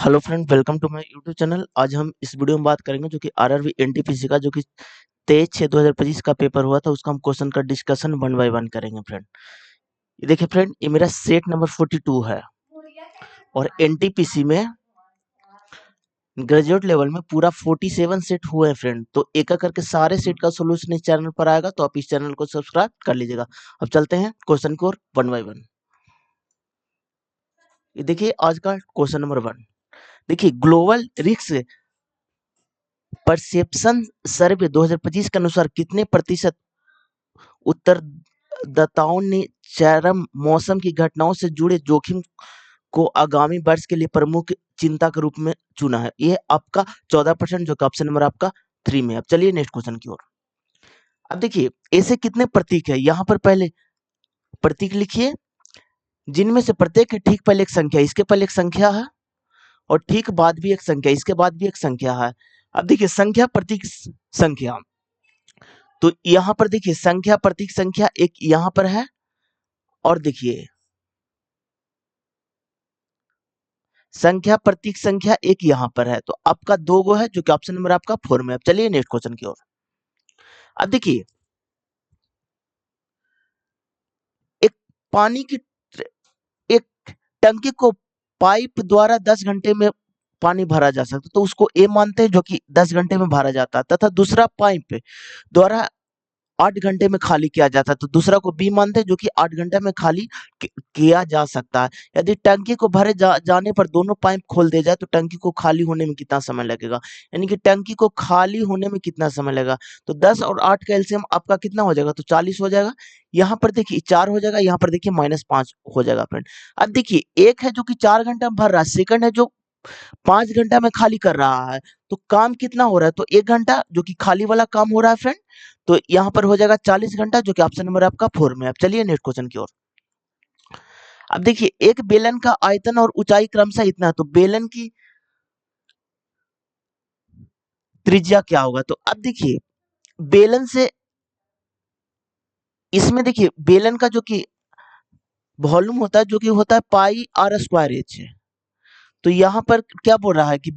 Hello friend, welcome to my YouTube channel. आज हम इस वीडियो में बात करेंगे जो कि आरआरबी एनटीपीसी का जो कि 23/6/2025 का पेपर हुआ था, उसका हम क्वेश्चन का डिस्कशन वन बाय वन करेंगे फ्रेंड। ये देखिए फ्रेंड, ये मेरा सेट नंबर 42 है और एनटीपीसी में ग्रेजुएट लेवल में पूरा 47 सेट हुए हैं फ्रेंड। तो एक एक करके सारे सेट का सोल्यूशन इस चैनल पर आएगा, तो आप इस चैनल को सब्सक्राइब कर लीजिएगा। अब चलते हैं क्वेश्चन की ओर वन बाय वन। ये देखिए आज का क्वेश्चन नंबर 1। देखिए, ग्लोबल रिस्क परसेप्शन सर्वे 2025 के अनुसार कितने प्रतिशत उत्तरदाताओं ने चरम मौसम की घटनाओं से जुड़े जोखिम को आगामी वर्ष के लिए प्रमुख चिंता के रूप में चुना है? ये आपका 14%, जो कि ऑप्शन नंबर आपका 3 में। अब चलिए नेक्स्ट क्वेश्चन की ओर। अब देखिए, ऐसे कितने प्रतीक है, यहाँ पर पहले प्रतीक लिखिए, जिनमें से प्रत्येक के ठीक पहले एक संख्या, इसके पहले एक संख्या है और ठीक बाद भी एक संख्या, इसके बाद भी एक संख्या है। अब देखिए, संख्या प्रतीक संख्या, तो यहाँ पर देखिए संख्या प्रतीक संख्या एक यहाँ पर है और देखिए संख्या प्रतीक संख्या एक यहाँ पर है, तो आपका 2 गो है जो कि ऑप्शन नंबर आपका 4 में। अब चलिए नेक्स्ट क्वेश्चन की ओर। अब देखिए, एक पानी की एक टंकी को पाइप द्वारा 10 घंटे में पानी भरा जा सकता है, तो उसको ए मानते हैं जो कि 10 घंटे में भरा जाता है, तथा दूसरा पाइप द्वारा 8 घंटे में खाली किया जाता है, तो दूसरा को बी मानते हैं जो कि 8 घंटे में खाली किया जा सकता है। यदि टंकी को भरे जाने पर दोनों पाइप खोल दिए जाए तो टंकी को खाली होने में कितना समय लगेगा? यानी कि टंकी को खाली होने में कितना समय लगेगा? तो 10 और 8 का एलसीएम आपका कितना हो जाएगा? तो 40 हो जाएगा। यहाँ पर देखिए 4 हो जाएगा, यहाँ पर देखिए -5 हो जाएगा फ्रेंड। अब देखिए, एक है जो कि 4 घंटा में भर रहा है, सेकंड है जो 5 घंटा में खाली कर रहा है, तो काम कितना हो रहा है? तो 1 घंटा जो कि खाली वाला काम हो रहा है फ्रेंड, तो यहाँ पर हो जाएगा 40 घंटा, जो कि ऑप्शन नंबर आपका 4 में। अब चलिए नेक्स्ट क्वेश्चन की ओर। अब देखिए, एक बेलन का आयतन और ऊंचाई क्रमशः इतना है, तो बेलन की त्रिज्या क्या होगा? तो अब देखिए, बेलन से इसमें देखिए बेलन का जो कि वॉल्यूम होता है, जो कि होता है पाई आर स्क्वायर एच। तो यहाँ पर क्या बोल रहा है कि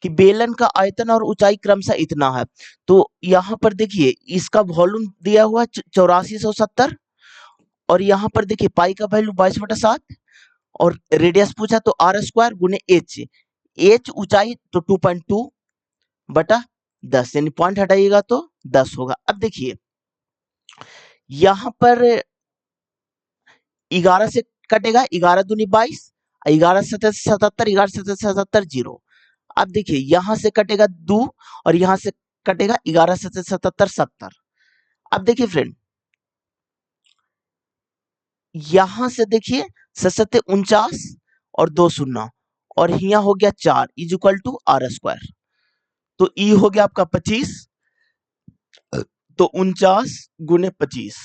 बेलन का आयतन और ऊंचाई क्रमशः इतना है, तो यहाँ पर देखिए इसका वॉल्यूम दिया हुआ 8470 और यहाँ पर देखिए पाई का वैल्यू 22/7 और रेडियस पूछा तो आर स्क्वायर गुने एच। एच ऊंचाई तो 2.2/10, यानी पॉइंट हटाइएगा तो 10 होगा। अब देखिए यहाँ पर 11 से कटेगा, 11 दूनी 22, 11 सतह 77, 11 सतह 77 0। अब देखिए यहाँ से कटेगा 2 और यहाँ से कटेगा 11 सतह 77 70। अब देखिए फ्रेंड, यहां से देखिए 49 और 2 शून्य और यहाँ हो गया 4 is equal to R square, तो ई हो गया आपका 25, तो 49 गुने 25।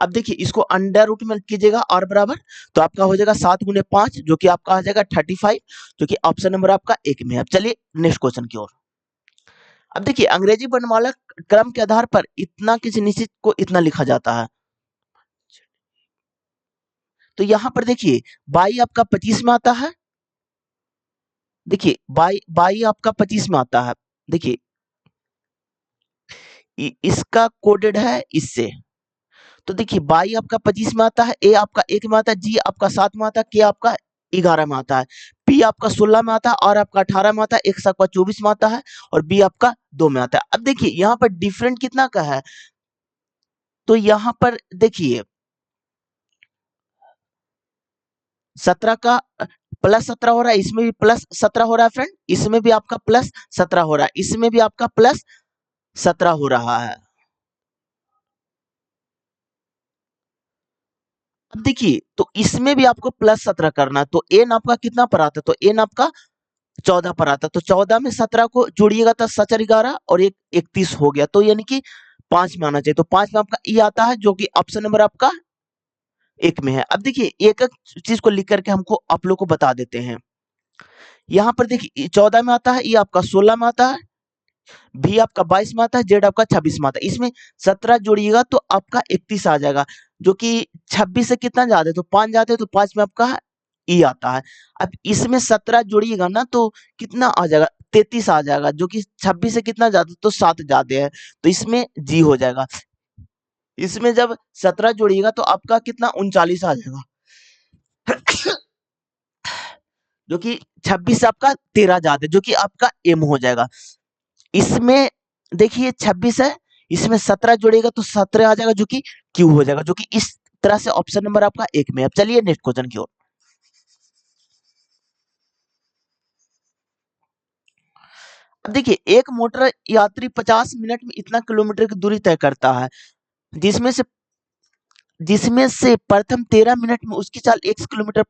अब देखिए इसको अंडर रूट में कीजिएगा आर बराबर, तो आपका हो जाएगा 7 गुने 5, जो कि आपका आ जाएगा 35, जो कि ऑप्शन नंबर आपका 1 में है। अब चलिए नेक्स्ट क्वेश्चन की ओर। अब देखिए, अंग्रेजी वर्णमाला क्रम के आधार पर इतना किसी निश्चित को इतना लिखा जाता है, तो यहाँ पर देखिए बाई आपका 25 में आता है। देखिए बाई बाई आपका 25 में आता है। देखिए इसका कोडेड है इससे, तो देखिए बाई आपका 25 में आता है, ए आपका 1 में आता है, जी आपका 7 में आता है, के आपका 11 में आता है, पी आपका 16 में आता है, और आपका 18 में आता है, एक्स आपका 24 में आता है और बी आपका 2 में आता है। अब देखिए यहाँ पर डिफरेंट कितना का है, तो यहाँ पर देखिए 17 का +17 हो रहा है, इसमें भी +17 हो रहा है फ्रेंड, इसमें भी आपका +17 हो रहा है, इसमें भी आपका +17 हो रहा है। अब देखिए तो इसमें भी आपको +17 करना है, तो एन आपका कितना पर आता है? तो एन आपका 14 पर आता है, तो 14 में 17 को जोड़िएगा तो 7 11 और 1 31 हो गया, तो यानी कि 5 में आना चाहिए, तो 5 में आपका ई आता है, जो कि ऑप्शन नंबर आपका 1 में है। अब देखिए एक एक चीज को लिख करके हमको आप लोग को बता देते हैं। यहाँ पर देखिए 14 में आता है, ई आपका 16 में आता है, बी आपका 22 में आता है, जेड आपका 26 में आता है, इसमें 17 जोड़िएगा तो आपका 31 आ जाएगा, जो कि 26 से कितना ज्यादा है? तो 5 जाते हैं, तो 5 में आपका ई आता है। अब इसमें 17 जोड़िएगा ना तो कितना आ जाएगा, 33 आ जाएगा, जो कि 26 से कितना ज्यादा, तो 7 ज्यादा है, तो इसमें जी हो जाएगा। इसमें जब 17 जोड़िएगा तो आपका कितना 39 आ जाएगा, जो कि 26 से आपका 13 ज्यादा है, जो कि आपका एम हो जाएगा। इसमें देखिए 26 है, इसमें 17 जोड़ेगा तो 17 आ जाएगा, जो कि क्यू हो जाएगा, जो कि इस तरह से ऑप्शन नंबर आपका एक में। अब चलिए नेक्स्ट क्वेश्चन की ओर। अब देखिए एक मोटर यात्री 50 मिनट में इतना किलोमीटर की दूरी तय करता है, जिसमें से जिसमें से प्रथम 13 मिनट में उसकी चाल 1 किलोमीटर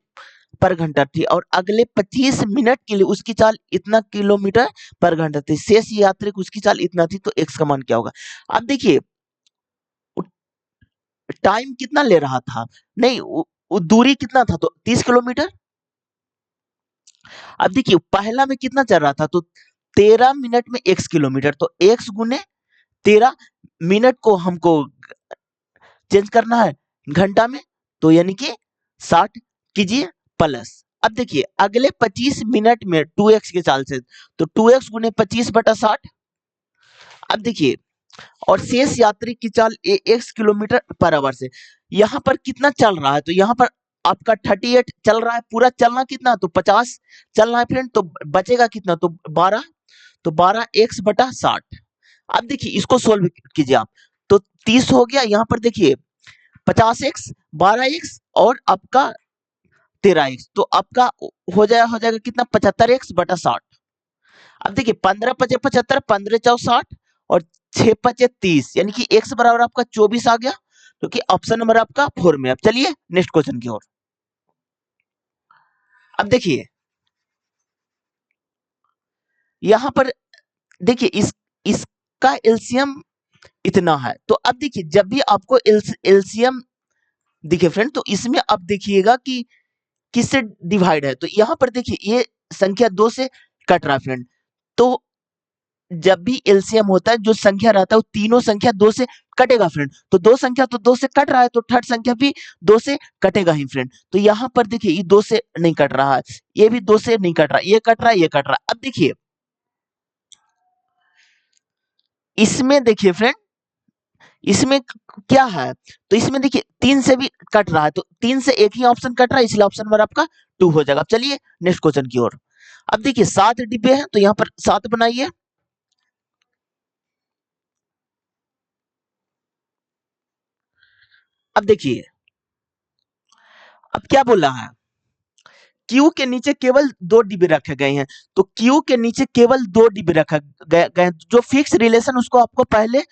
पर घंटा थी और अगले 25 मिनट के लिए उसकी चाल इतना किलोमीटर पर घंटा थी। शेष यात्री की उसकी चाल इतना थी, तो एक्स का मान क्या होगा। अब देखिए टाइम कितना ले रहा था, नहीं वो दूरी कितना था, तो 30 किलोमीटर। अब देखिए पहला में कितना चल रहा था, तो 13 मिनट में x किलोमीटर, तो x गुने 13 मिनट को हमको चेंज करना है घंटा में, तो यानी कि 60 कीजिए प्लस। अब देखिए अगले 25 मिनट में 2x के चाल से, तो 2x गुने 25/60। अब देखिए और शेष यात्री की चाल x किलोमीटर पर आवर से, यहाँ पर कितना चल रहा है, तो यहाँ पर आपका 38 चल रहा है, पूरा चलना कितना, तो 50 चलना है फ्रेंड, तो बचेगा कितना, तो 12, तो 12x/60। अब देखिए इसको सोल्व कीजिए आप, तो 30 हो गया, यहाँ पर देखिए 50x 12x और आपका 13x, तो आपका हो जाएगा कितना, 75x/60। अब देखिए 15 पचे 75, 15 चौ 60 और 6 पचे 30, यानी कि x बराबर आपका 24 आ गया, जो कि ऑप्शन नंबर आपका 4 में। अब चलिए नेक्स्ट क्वेश्चन की ओर। अब देखिए यहां पर देखिए इसका एलसीएम इतना है, तो अब देखिए जब भी आपको एलसीएम दिखे फ्रेंड, तो इसमें अब देखिएगा कि किससे डिवाइड है, तो यहाँ पर देखिए ये संख्या 2 से कट रहा है फ्रेंड, तो जब भी एलसीएम होता है जो संख्या रहता है वो तीनों संख्या 2 से कटेगा फ्रेंड, तो दो संख्या तो 2 से कट रहा है, तो थर्ड संख्या भी 2 से कटेगा ही फ्रेंड। तो यहाँ पर देखिए ये 2 से नहीं कट रहा है, ये भी 2 से नहीं कट रहा, ये कट रहा है, ये कट रहा है। अब देखिए इसमें देखिए फ्रेंड, इसमें क्या है, तो इसमें देखिए 3 से भी कट रहा है, तो 3 से एक ही ऑप्शन कट रहा है, इसलिए ऑप्शन नंबर आपका 2 हो जाएगा। अब चलिए नेक्स्ट क्वेश्चन की ओर। अब देखिए 7 डिब्बे हैं, तो यहाँ पर 7 बनाइए। अब देखिए अब क्या बोल रहा है, क्यू के नीचे केवल 2 डिब्बे रखे गए हैं, तो क्यू के नीचे केवल 2 डिब्बे रखे गए, जो फिक्स रिलेशन उसको आपको पहले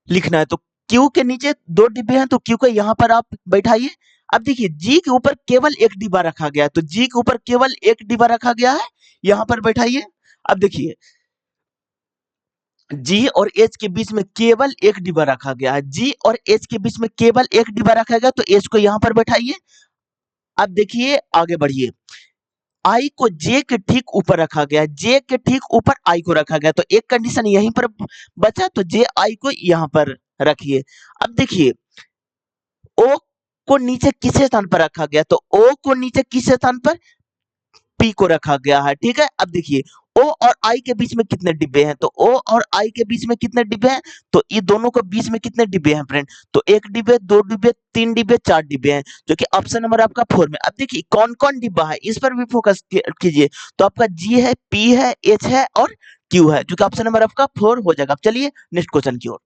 लिखना है। तो क्यू के नीचे 2 डिब्बे हैं, तो क्यू को यहाँ पर आप बैठाइए। अब देखिए जी के ऊपर केवल एक डिब्बा रखा गया है, तो जी के ऊपर केवल एक डिब्बा रखा गया है, यहाँ पर बैठाइए। अब देखिए जी और एच के बीच में केवल एक डिब्बा रखा गया है, जी और एच के बीच में केवल एक डिब्बा रखा गया, तो एच को यहाँ पर बैठाइए। अब देखिए आगे बढ़िए, आई को जे के ठीक ऊपर रखा गया, जे के ठीक ऊपर आई को रखा गया, तो एक कंडीशन यहीं पर बचा, तो जे आई को यहाँ पर रखिए। अब देखिए ओ को नीचे किस स्थान पर रखा गया, तो ओ को नीचे किस स्थान पर, पी को रखा गया है, ठीक है। अब देखिए ओ और आई के बीच में कितने डिब्बे हैं, तो ओ और आई के बीच में कितने डिब्बे हैं, तो ये दोनों के बीच में कितने डिब्बे हैं फ्रेंड, तो एक डिब्बे, दो डिब्बे, तीन डिब्बे, चार डिब्बे हैं, जो कि ऑप्शन नंबर आपका 4 में। अब देखिए कौन कौन डिब्बा है इस पर भी फोकस कीजिए, तो आपका जी है, पी है, एच है और क्यू है, जो कि ऑप्शन नंबर आपका 4 हो जाएगा। अब चलिए नेक्स्ट क्वेश्चन की ओर।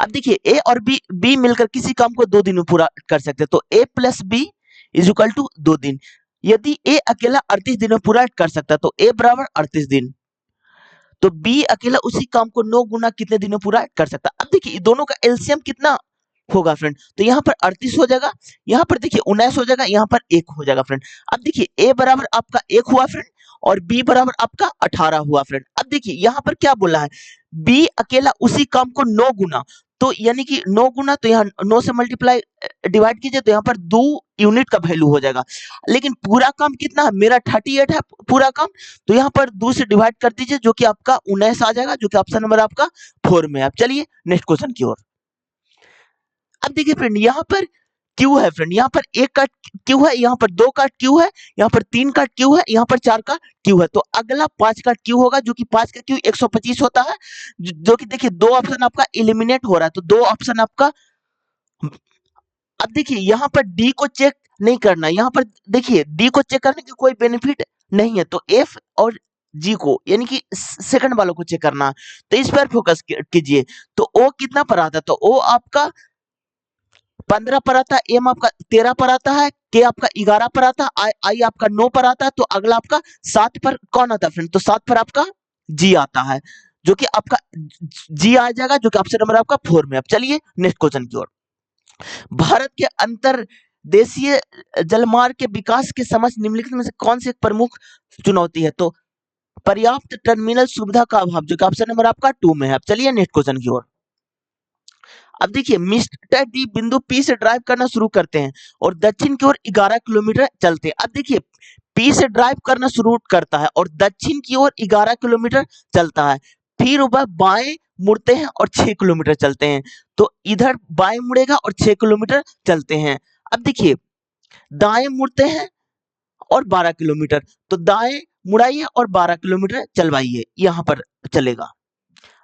अब देखिए ए और बी मिलकर किसी काम को 2 दिन में पूरा कर सकते हैं, तो A plus B is equal to 2 दिन। यदि ए अकेला 38 दिन में पूरा कर सकता है, तो ए बराबर 38 दिन, तो बी अकेला उसी काम को 9 गुना कितने दिन में पूरा कर सकता है। अब देखिए दोनों का एलसीएम कितना होगा फ्रेंड, तो यहाँ पर 38 हो जाएगा, यहाँ पर देखिए 19 हो जाएगा, यहाँ पर 1 हो जाएगा फ्रेंड। अब देखिए ए बराबर आपका 1 हुआ फ्रेंड और बी बराबर आपका 18 हुआ फ्रेंड। अब देखिए यहाँ पर क्या बोला है, बी अकेला उसी काम को 9 गुना, तो यानी कि 9 गुना, तो यहाँ 9 से मल्टीप्लाई डिवाइड कीजिए, तो यहाँ पर 2 यूनिट का वैल्यू हो जाएगा। लेकिन पूरा काम कितना है, मेरा 38 है पूरा काम, तो यहाँ पर 2 से डिवाइड कर दीजिए, जो कि आपका 19 आ जाएगा, जो कि ऑप्शन नंबर आपका 4 में। अब चलिए नेक्स्ट क्वेश्चन की ओर। अब देखिए फ्रेंड यहाँ पर क्यू है फ्रेंड, यहाँ पर एक का क्यू है, यहाँ पर दो का क्यू है, यहाँ पर तीन का क्यू है, यहाँ पर चार का क्यू है। तो अगला पांच का क्यू होगा, जो कि पांच का क्यू 125 होता है, जो कि देखिए दो ऑप्शन आपका इलिमिनेट हो रहा है, तो दो ऑप्शन आपका। अब देखिए यहाँ पर डी को चेक नहीं करना, यहाँ पर देखिए डी को चेक करने की कोई बेनिफिट नहीं है, तो एफ और जी को यानी कि सेकंड वालों को चेक करना है। तो इस पर फोकस कीजिए। तो ओ कितना पर आता है, तो ओ आपका 15 पर आता है, एम आपका 13 पर आता है, के आपका 11 पर आता है, आई आपका 9 पर आता है। तो अगला आपका 7 पर कौन आता है फ्रेंड, तो 7 पर आपका जी आता है, जो कि आपका जी आ जाएगा, जो कि ऑप्शन नंबर आपका 4 में। अब चलिए नेक्स्ट क्वेश्चन की ओर। भारत के अंतर देशीय जलमार्ग के विकास के समय निम्नलिखित में से कौन सी एक प्रमुख चुनौती है, तो पर्याप्त टर्मिनल सुविधा का अभाव, जो कि ऑप्शन नंबर आपका 2 में है। अब चलिए नेक्स्ट क्वेश्चन की ओर। अब देखिए मिस्टर डी बिंदु पी से ड्राइव करना शुरू करते हैं और दक्षिण की ओर 11 किलोमीटर चलते हैं। अब देखिए पी से ड्राइव करना शुरू करता है और दक्षिण की ओर 11 किलोमीटर चलता है, फिर वह बाएं मुड़ते हैं और 6 किलोमीटर चलते हैं। तो इधर बाएं मुड़ेगा और 6 किलोमीटर चलते हैं। अब देखिए दाएं मुड़ते हैं और 12 किलोमीटर, तो दाएं मुड़ाइए और 12 किलोमीटर चलवाइए, यहाँ पर चलेगा।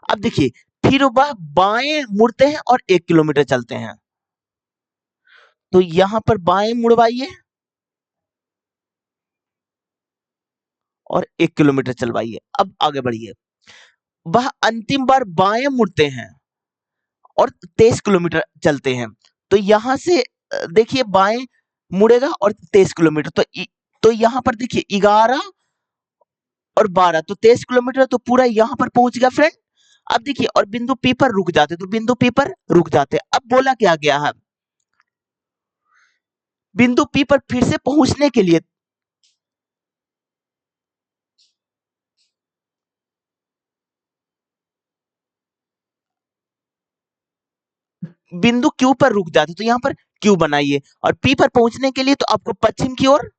अब देखिए फिर वह बाएं मुड़ते हैं और 1 किलोमीटर चलते हैं, तो यहां पर बाएं मुड़वाइए और 1 किलोमीटर चलवाइए। अब आगे बढ़िए। वह अंतिम बार बाएं मुड़ते हैं और 23 किलोमीटर चलते हैं, तो यहां से देखिए बाएं मुड़ेगा और 23 किलोमीटर, तो यहां पर देखिए 11 और 12, तो 23 किलोमीटर तो पूरा यहां पर पहुंच गया फ्रेंड। अब देखिए और बिंदु पी पर रुक जाते, तो बिंदु पी पर रुक जाते। अब बोला क्या गया है, बिंदु पी पर फिर से पहुंचने के लिए बिंदु क्यू पर रुक जाते, तो यहाँ पर क्यू बनाइए और पी पर पहुंचने के लिए तो आपको पश्चिम की ओर।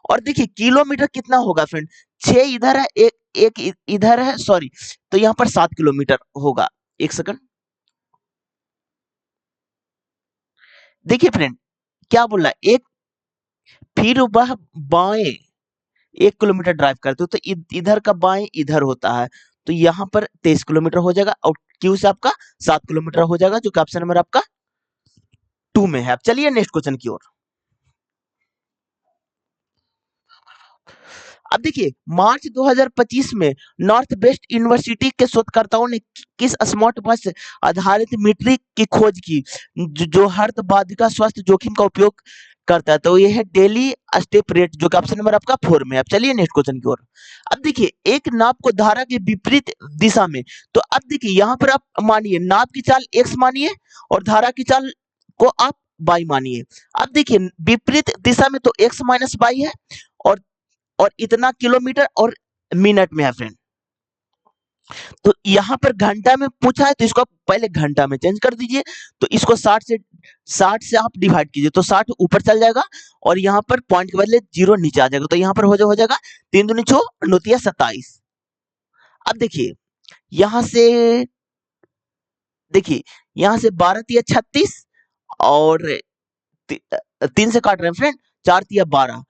और देखिए किलोमीटर कितना होगा फ्रेंड, 6 इधर है, एक एक इधर है, सॉरी, तो यहाँ पर 7 किलोमीटर होगा। एक सेकंड, देखिए फ्रेंड क्या बोल रहा है, एक फिर वह बाएं 1 किलोमीटर ड्राइव करते हो, तो इधर का बाएं इधर होता है, तो यहाँ पर 23 किलोमीटर हो जाएगा और क्यू से आपका 7 किलोमीटर हो जाएगा, जो कि ऑप्शन नंबर आपका 2 में है। अब चलिए नेक्स्ट क्वेश्चन की ओर। अब देखिए मार्च 2025 में नॉर्थ वेस्ट यूनिवर्सिटी के शोधकर्ताओं ने किस स्मार्ट वॉच आधारित मीट्रिक की खोज की, जो हर्ट बाधिका स्वास्थ्य जोखिम का उपयोग करता है, तो ये है डेली स्टेप रेट, जो कि ऑप्शन नंबर आपका 4 में है। अब चलिए नेक्स्ट क्वेश्चन की ओर। अब देखिए एक नाप को धारा के विपरीत दिशा में, तो अब देखिए यहाँ पर आप मानिए नाप की चाल x मानिए और धारा की चाल को आप y मानिए। अब देखिए विपरीत दिशा में तो x माइनस y है और इतना किलोमीटर और मिनट में है फ्रेंड। तो यहाँ पर घंटा में पूछा है, तो इसको आप पहले घंटा में चेंज कर दीजिए, तो इसको 60 से आप डिवाइड कीजिए, तो 60 ऊपर चल जाएगा और यहाँ पर पॉइंट के बदले 0 नीचे आ जाएगा, तो यहाँ पर हो जाएगा 3 दूनी 6 नौतिया 27। अब देखिए यहाँ से देखिए यहाँ से 12 तिया 36 और 3 से काट रहे हैं फ्रेंड, 4 तिया 12,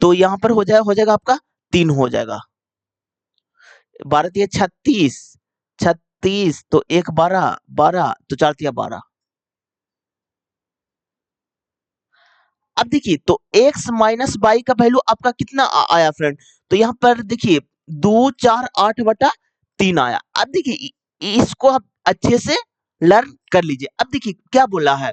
तो यहाँ पर हो जाएगा आपका 3 हो जाएगा, 12 तिया 36, 36 तो 1 12 12, तो 4 तिया 12। अब देखिए तो x माइनस वाई का वैल्यू आपका कितना आया फ्रेंड, तो यहाँ पर देखिए 2 4 8 बटा 3 आया। अब देखिए इसको आप अच्छे से लर्न कर लीजिए। अब देखिए क्या बोला है,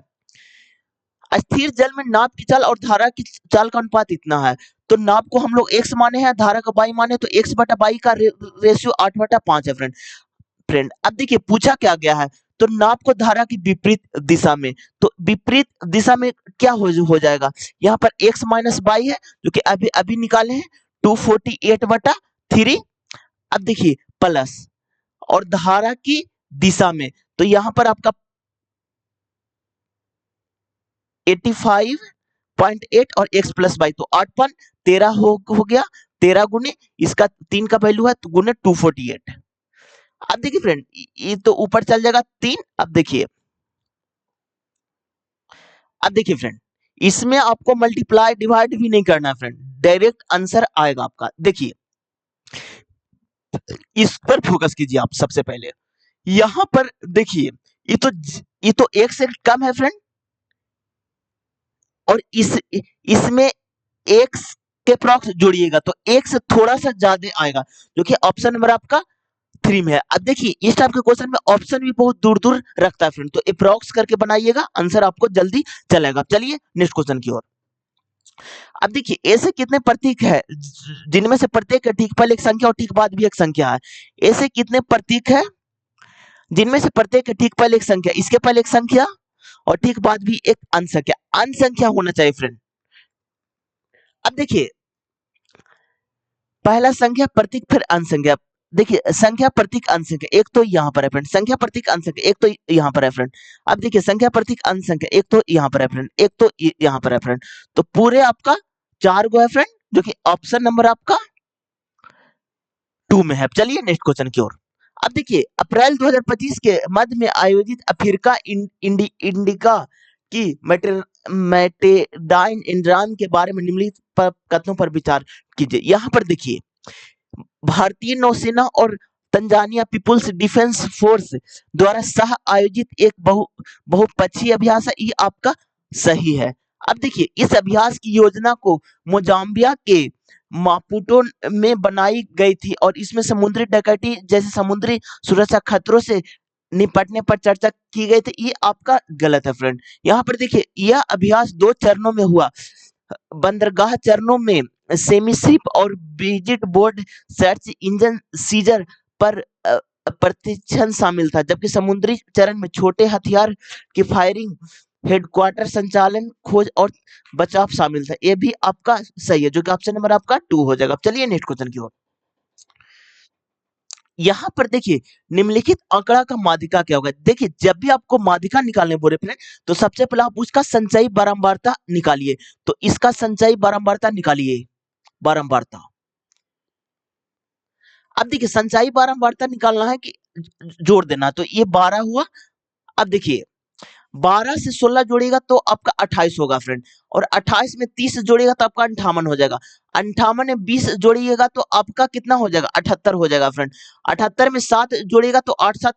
स्थिर जल में नाप की चाल और धारा की चाल का अनुपात इतना है, तो नाप को हम लोग x माने हैं, धारा का y माने, तो x बटा y का रेशियो 8 बटा 5 है फ्रेंड। अब देखिए पूछा क्या गया है, तो नाप को धारा की विपरीत दिशा में, तो विपरीत दिशा में क्या हो जाएगा, यहाँ पर x माइनस वाई है, जो कि अभी अभी निकाले हैं 248 बटा 3। अब देखिए प्लस और धारा की दिशा में, तो यहाँ पर आपका 85.8 और x प्लस वाई, तो 8.13 हो गया, 13 गुने इसका 3 का वैल्यू है, तो गुने 248। अब देखिए फ्रेंड ये तो ऊपर चल जाएगा 3। अब देखिए अब देखिए फ्रेंड, इसमें आपको मल्टीप्लाई डिवाइड भी नहीं करना है फ्रेंड, डायरेक्ट आंसर आएगा आपका। देखिए इस पर फोकस कीजिए आप सबसे पहले। यहां पर देखिए ये तो एक से कम है फ्रेंड, और इसमें एक के प्रॉक्स जोड़िएगा तो एक से थोड़ा सा ज्यादा आएगा, जो कि ऑप्शन नंबर आपका 3 में है। अब देखिए इस टाइप के क्वेश्चन में ऑप्शन भी बहुत दूर दूर रखता है फ्रेंड, तो अप्रॉक्स करके बनाइएगा, आंसर आपको जल्दी चलेगा। चलिए नेक्स्ट क्वेश्चन की ओर। अब देखिए ऐसे कितने प्रतीक है जिनमें से प्रत्येक के ठीक पहले एक संख्या और ठीक बाद भी एक संख्या है। ऐसे कितने प्रतीक है जिनमें से प्रत्येक के ठीक पहले एक संख्या, इसके पहले एक संख्या और ठीक बाद भी एक अंश संख्या, अंश संख्या होना चाहिए फ्रेंड। अब देखिए पहला संख्या प्रतीक फिर अंश संख्या। देखिए संख्या प्रतीक अंश संख्या एक तो यहाँ पर है फ्रेंड, संख्या प्रतीक अंश संख्या एक तो यहाँ पर है फ्रेंड। अब देखिए संख्या प्रतीक अंश संख्या एक तो यहाँ पर है फ्रेंड, एक तो यहाँ पर है फ्रेंड, तो पूरे आपका 4 गो है फ्रेंड, जो कि ऑप्शन नंबर आपका 2 में है। चलिए नेक्स्ट क्वेश्चन की ओर। अब देखिए अप्रैल 2025 के मध्य में आयोजित अफ्रीका इंडिका की मेटेडाइन एंजाइम के बारे में निम्नलिखित कथनों पर विचार कीजिए। यहाँ पर देखिए भारतीय नौसेना और तंजानिया पीपुल्स डिफेंस फोर्स द्वारा सह आयोजित एक बहुपक्षीय अभ्यास है, ये आपका सही है। अब देखिए इस अभ्यास की योजना को मोजाम्बिया के मापुटो में बनाई गई थी और इसमें समुद्री डकैती जैसे समुद्री सुरक्षा खतरों से निपटने पर चर्चा की गई थी, ये आपका गलत है फ्रेंड। यहाँ पर देखिए यह अभ्यास 2 चरणों में हुआ। बंदरगाह चरणों में सेमीशिप और विजिट बोर्ड सर्च इंजन सीजर पर प्रशिक्षण शामिल था, जबकि समुद्री चरण में छोटे हथियार की फायरिंग, हेडक्वार्टर संचालन, खोज और बचाव शामिल था। ये भी आपका सही है, जो कि ऑप्शन नंबर आपका 2 हो जाएगा। चलिए नेक्स्ट क्वेश्चन की ओर। यहाँ पर देखिए निम्नलिखित आंकड़ा का माध्यिका क्या होगा। देखिए जब भी आपको माध्यिका निकालने बोले फ्रेंड, तो सबसे पहले आप उसका संचयी बारंबारता निकालिए। तो इसका संचयी बारंबारता निकालिए, बारंबारता। अब देखिए संचयी बारंबारता निकालना है कि जोड़ देना, तो ये 12 हुआ। अब देखिए 12 से 16 जोड़ेगा तो आपका 28 होगा फ्रेंड, और 28 में 30 जोड़ेगा तो आपका 58 हो जाएगा। 58 में 20 जोड़िएगा तो आपका कितना हो जाएगा, 78 हो जाएगा फ्रेंड। 78 में 7 जोड़ेगा तो 8 7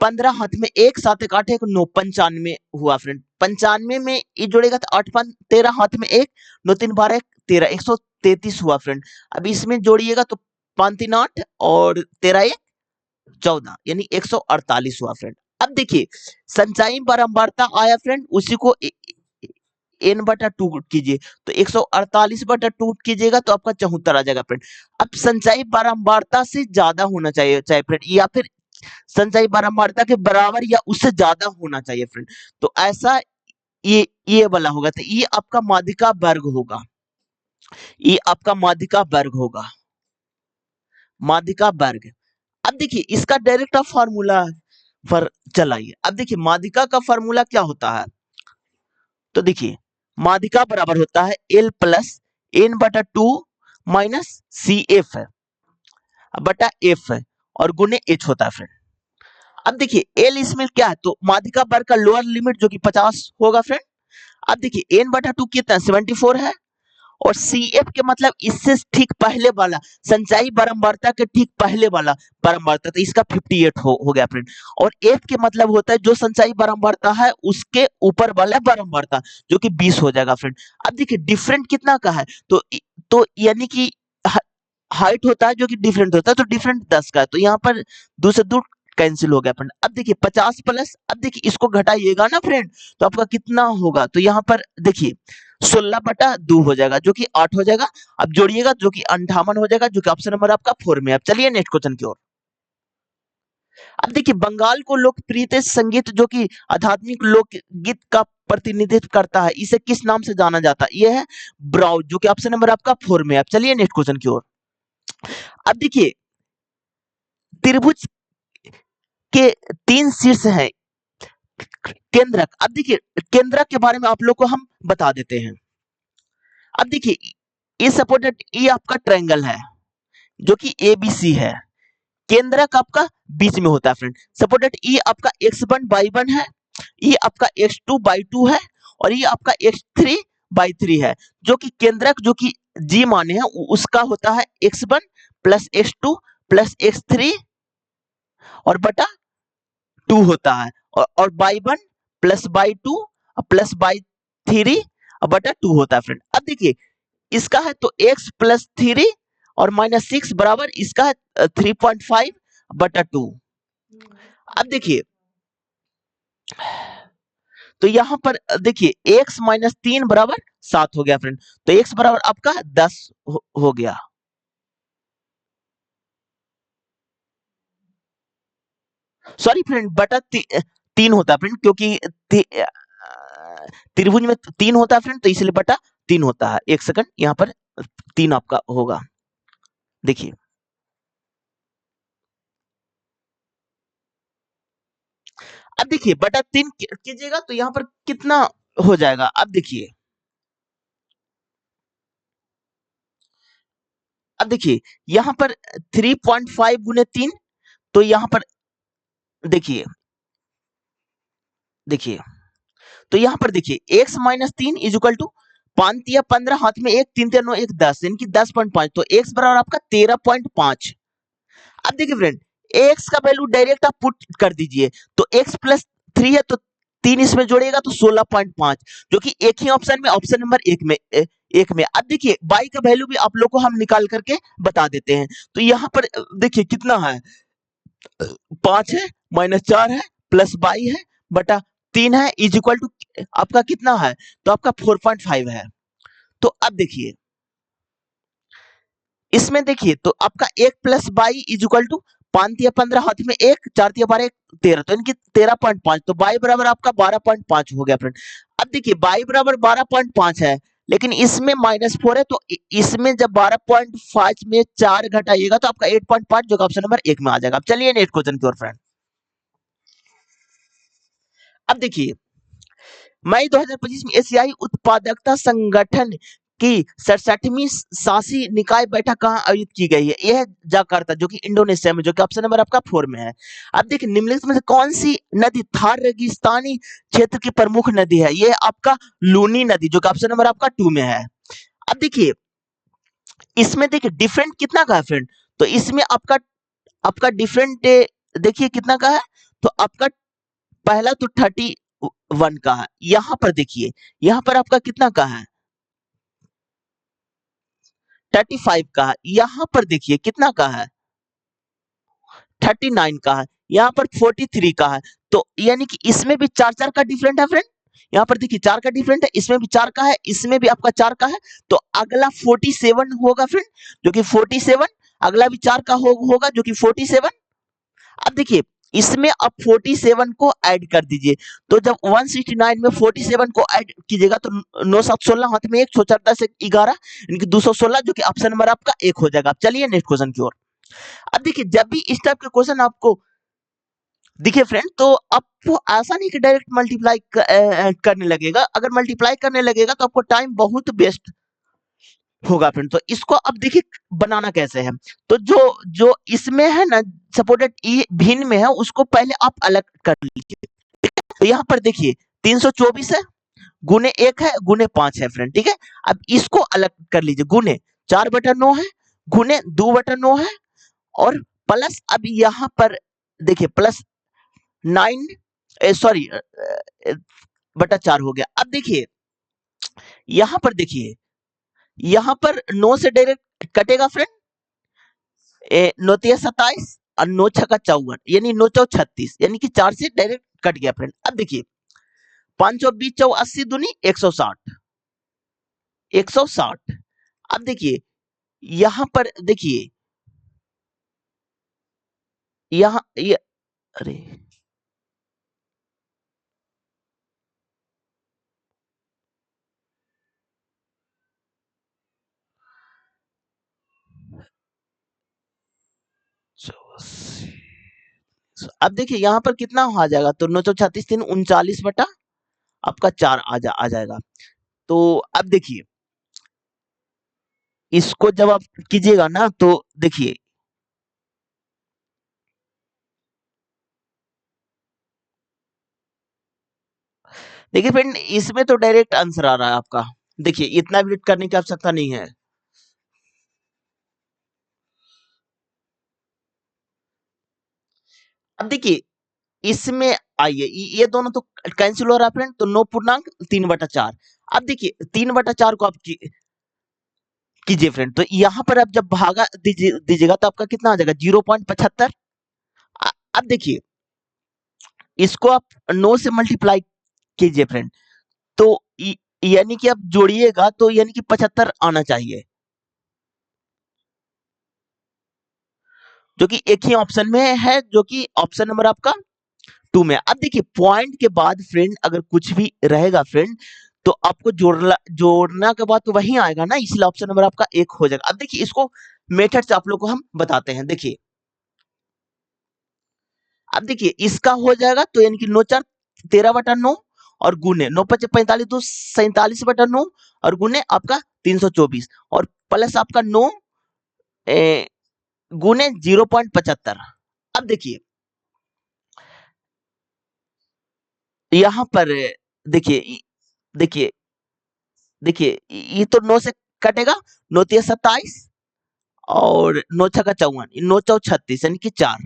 15, हाथ में 1 7 1 8 1 9, 95 हुआ फ्रेंड। 95 में ये जोड़ेगा तो 8 5 13, हाथ में 1 9 3 12 1 13, 133 हुआ फ्रेंड। अब इसमें जोड़िएगा तो 5 3 8 और 13 1 14, यानी 148 हुआ फ्रेंड। अब देखिए संचयी बारंबारता आया फ्रेंड, उसी को n बटा 2 कीजिए, तो 148 बटा 2 कीजिएगा तो आपका 74 आ जाएगा फ्रेंड। अब संचयी बारंबारता से ज्यादा होना चाहिए चाहे फ्रेंड, या फिर संचयी बारंबारता के बराबर या उससे ज्यादा होना चाहिए फ्रेंड। तो ऐसा ये वाला होगा, तो ये आपका माध्यिका वर्ग होगा, ये आपका माध्यिका वर्ग होगा, माध्यिका वर्ग। अब देखिए इसका डायरेक्ट आप फॉर्मूला पर चलाइए। अब देखिए माध्यिका का फॉर्मूला क्या होता है, तो देखिए माध्यिका बराबर होता है L प्लस n बटा 2 माइनस सी एफ है बटा एफ है और गुने h होता है फ्रेंड। अब देखिए L इसमें क्या है, तो माध्यिका वर्ग का लोअर लिमिट जो कि 50 होगा फ्रेंड। अब देखिए n बटा 2 कितना है, 74 है, और सी एफ के मतलब इससे ठीक पहले वाला, संचयी बारंबारता के ठीक पहले वाला बारंबारता, तो इसका 58 हो गया फ्रेंड। और एफ के मतलब होता है जो संचयी बारंबारता है उसके ऊपर वाला बारंबारता, जो कि 20 हो जाएगा फ्रेंड। अब देखिए डिफरेंट कितना का है, तो यानी कि हाइट होता है जो कि डिफरेंट होता है, तो डिफरेंट 10 का है, तो यहाँ पर 2 से 2 कैंसिल हो गया फ्रेंड। अब देखिए 50 प्लस, अब देखिए इसको घटाइएगा ना फ्रेंड, तो आपका कितना होगा, तो यहाँ पर देखिए 16 बटा 2 हो जाएगा, जो कि 8 हो जाएगा। अब जोड़िएगा जो कि 58 हो जाएगा, जो कि ऑप्शन नंबर आपका 4 में है। अब चलिए नेक्स्ट क्वेश्चन की ओर। अब देखिए बंगाल को लोकप्रिय संगीत जो कि आध्यात्मिक लोकगीत का प्रतिनिधित्व करता है, इसे किस नाम से जाना जाता है, यह है ब्राउ, जो कि ऑप्शन नंबर आपका 4 में है। अब चलिए नेक्स्ट क्वेश्चन की ओर। अब देखिए त्रिभुज के 3 शीर्ष हैं, केंद्रक। अब देखिए केंद्रक के बारे में आप लोग को हम बता देते हैं। अब देखिए ये सपोर्टेड, ये आपका ट्रायंगल है जो कि एबीसी है, केंद्रक आपका बीच में होता है फ्रेंड। सपोर्टेड ये आपका x1 y1 है, ये आपका x2 y2 है, और ये आपका x3/3 है, जो कि केंद्रक जो कि g माने हैं उसका होता है x1 plus x2 plus x3 और बटा 2 होता है, और y1 plus y2 plus y3 और बटा 2 होता है फ्रेंड। अब देखिए इसका है तो x प्लस 3 और माइनस 6 बराबर इसका है 3.5 बटा 2। अब देखिए तो यहाँ पर देखिए x माइनस 3 बराबर 7 हो गया फ्रेंड, तो x बराबर आपका 10 हो गया। सॉरी फ्रेंड बटा 3 होता है फ्रेंड, क्योंकि त्रिभुज में 3 होता है फ्रेंड, तो इसलिए बटा 3 होता है। एक सेकंड, यहाँ पर 3 आपका होगा। देखिए अब देखिए बटा 3 कीजिएगा तो यहाँ पर कितना हो जाएगा। अब देखिए यहाँ पर 3.5 गुने 3, तो यहाँ पर देखिए देखिए तो यहाँ पर देखिए x minus 3 is equal to 5 या 15 हाथ में 1 3 3 9 1 10 यानी कि 10.5, तो x बराबर आपका 13.5। अब देखिए फ्रेंड x का वैल्यू डायरेक्ट आप पुट कर दीजिए, तो x प्लस 3 है तो 3 इसमें जोड़ेगा तो 16.5, जो कि एक ही ऑप्शन में, ऑप्शन नंबर एक में। अब देखिए y का वैल्यू भी आप लोग को हम निकाल करके बता देते हैं। तो यहाँ पर देखिए कितना है, 5 है माइनस 4 है प्लस y है बटा 3 है इज इक्वल टू आपका कितना है, तो आपका 4.5 है। तो अब देखिए इसमें देखिए तो आपका 1 प्लस 22 इज इक्वल टू 5 या 15 हाथ में 1 4 या 12 13, तो इनकी 13.5, तो y बराबर आपका 12.5 हो गया फ्रेंड। अब देखिए y बराबर 12.5 है, लेकिन इसमें -4 है, तो इसमें जब 12.5 में 4 घटाइएगा तो आपका 8.5 जो कि ऑप्शन नंबर 1 में आ जाएगा। अब चलिए नेक्स्ट क्वेश्चन की ओर फ्रेंड। अब देखिए मई 2025 में एशियाई उत्पादकता संगठन की 67वीं शासी निकाय बैठक कहाँ आयोजित की गई है? यह है जकार्ता, जो कि इंडोनेशिया में, जो कि ऑप्शन नंबर आपका 4 में है। अब देखिए निम्नलिखित में से कौन सी नदी थार रेगिस्तानी क्षेत्र की प्रमुख नदी है? यह आपका लूनी नदी, जो कि ऑप्शन नंबर आपका 2 में है। अब देखिए इसमें देखिए डिफरेंट कितना का है फ्रेंड, तो इसमें आपका आपका डिफरेंट देखिए कितना का है, तो आपका पहला तो 31 का है। यहाँ पर देखिए यहाँ पर आपका कितना का है, 35 का है। यहाँ पर देखिए कितना का है, 39 का है। यहाँ पर 43 का है। तो यानी कि इसमें भी 4 का डिफरेंट है फ्रेंड। यहाँ पर देखिए 4 का डिफरेंट है, इसमें भी 4 का है, इसमें भी आपका 4 का है। तो अगला 47 होगा फ्रेंड, जो कि 47, अगला भी 4 का होगा जो कि 47। अब देखिए इसमें अब 47 को ऐड कर दीजिए, तो जब 169 में 47 को ऐड कीजिएगा तो 9 7 16 हाथ में 1 4 10 11 यानी कि 216, जो कि ऑप्शन नंबर आपका 1 हो जाएगा। अब चलिए नेक्स्ट क्वेश्चन की ओर। अब देखिए जब भी इस टाइप के क्वेश्चन आपको दिखे फ्रेंड, तो आपको ऐसा नहीं कि डायरेक्ट मल्टीप्लाई करने लगेगा। अगर मल्टीप्लाई करने लगेगा तो आपको टाइम बहुत वेस्ट होगा फ्रेंड। तो इसको अब देखिए बनाना कैसे है, तो जो जो इसमें है ना सपोर्टेड ई भिन्न में है उसको पहले आप अलग कर लीजिए। तो यहाँ पर देखिए 324 है, गुने 1 है, गुने 5 है फ्रेंड, ठीक है। अब इसको अलग कर लीजिए, गुने 4/9 है, गुने 2/9 है, और प्लस अब यहाँ पर देखिए प्लस 9 सॉरी बटा 4 हो गया। अब देखिए यहाँ पर देखिए यहाँ पर 9 से डायरेक्ट कटेगा फ्रेंड, 9 तिया 27 और 9 छक्का 54 यानी 9 चौ 36, यानी कि 4 से डायरेक्ट कट गया फ्रेंड। अब देखिए 520 चौ 80 दूनी 160, 160। अब देखिए यहाँ पर देखिए यहाँ ये अरे अब देखिए यहाँ पर कितना आ जाएगा, तो 9 चौ 36 3 39 बटा आपका 4 आ जाएगा। तो अब देखिए इसको जब आप कीजिएगा ना तो देखिए देखिए फ्रेंड, इसमें तो डायरेक्ट आंसर आ रहा है आपका। देखिए इतना वेट करने की आवश्यकता नहीं है। अब देखिए इसमें आइए, ये दोनों तो कैंसिल हो रहा है फ्रेंड, तो 9 पूर्णांक 3/4। अब देखिए 3/4 को आप कीजिए फ्रेंड, तो यहाँ पर आप जब भागा दीजिएगा तो आपका कितना आ जाएगा, 0.75। अब देखिए इसको आप 9 से मल्टीप्लाई कीजिए फ्रेंड, तो यानी कि आप जोड़िएगा तो यानी कि 75 आना चाहिए, जो कि एक ही ऑप्शन में है, जो कि ऑप्शन नंबर आपका 2 में। अब देखिए पॉइंट के बाद फ्रेंड अगर कुछ भी रहेगा फ्रेंड, तो आपको जोड़ना के बाद तो वही आएगा ना, इसलिए ऑप्शन नंबर आपका 1 हो जाएगा। अब देखिए इसको मेथड से आप लोग को हम बताते हैं। देखिए अब देखिए इसका हो जाएगा, तो यानी कि 9 4 13/9 और गुने 9 5 45 तो 47/9 और गुने आपका 324 और प्लस आपका 9 गुने 0.75। अब देखिए यहाँ पर देखिए देखिए देखिए ये तो 9 से कटेगा, 9 3 27 और 9 6 54, 9 4 36 यानी कि 4।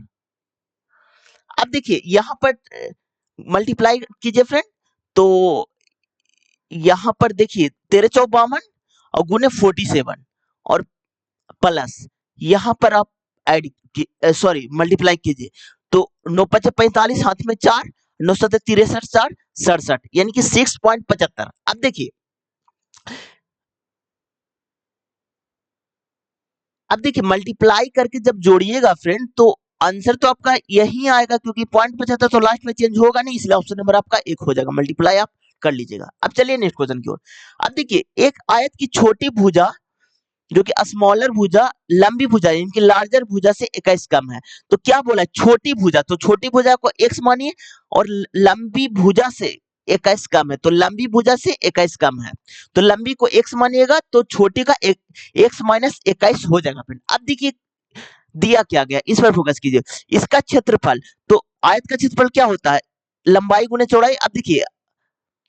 अब देखिए यहाँ पर मल्टीप्लाई कीजिए फ्रेंड, तो यहाँ पर देखिए 13 4 52 और गुने 47 और प्लस यहाँ पर आप ऐड सॉरी मल्टीप्लाई कीजिए, तो 9 5 45 हाथ में 4, 9 7 63 4 67 यानी कि 6.75। अब देखिए मल्टीप्लाई करके जब जोड़िएगा फ्रेंड, तो आंसर तो आपका यही आएगा, क्योंकि 0.75 तो लास्ट में चेंज होगा नहीं, इसलिए ऑप्शन नंबर आपका 1 हो जाएगा। मल्टीप्लाई आप कर लीजिएगा। अब चलिए नेक्स्ट क्वेश्चन की ओर। अब देखिए एक आयत की छोटी भुजा जो कि स्मॉलर भुजा लंबी भुजा इनकी लार्जर भुजा से 21 कम है। तो क्या बोला है, छोटी भुजा, तो छोटी भुजा को x मानिए और लंबी भुजा से 21 कम है, तो लंबी भुजा से 21 कम है, तो लंबी को x मानिएगा तो छोटी का x माइनस 21 हो जाएगा फ्रेंड। अब देखिए दिया क्या गया, इस पर फोकस कीजिए। इसका क्षेत्रफल, तो आयत का क्षेत्रफल क्या होता है, लंबाई गुने चौड़ाई। अब देखिए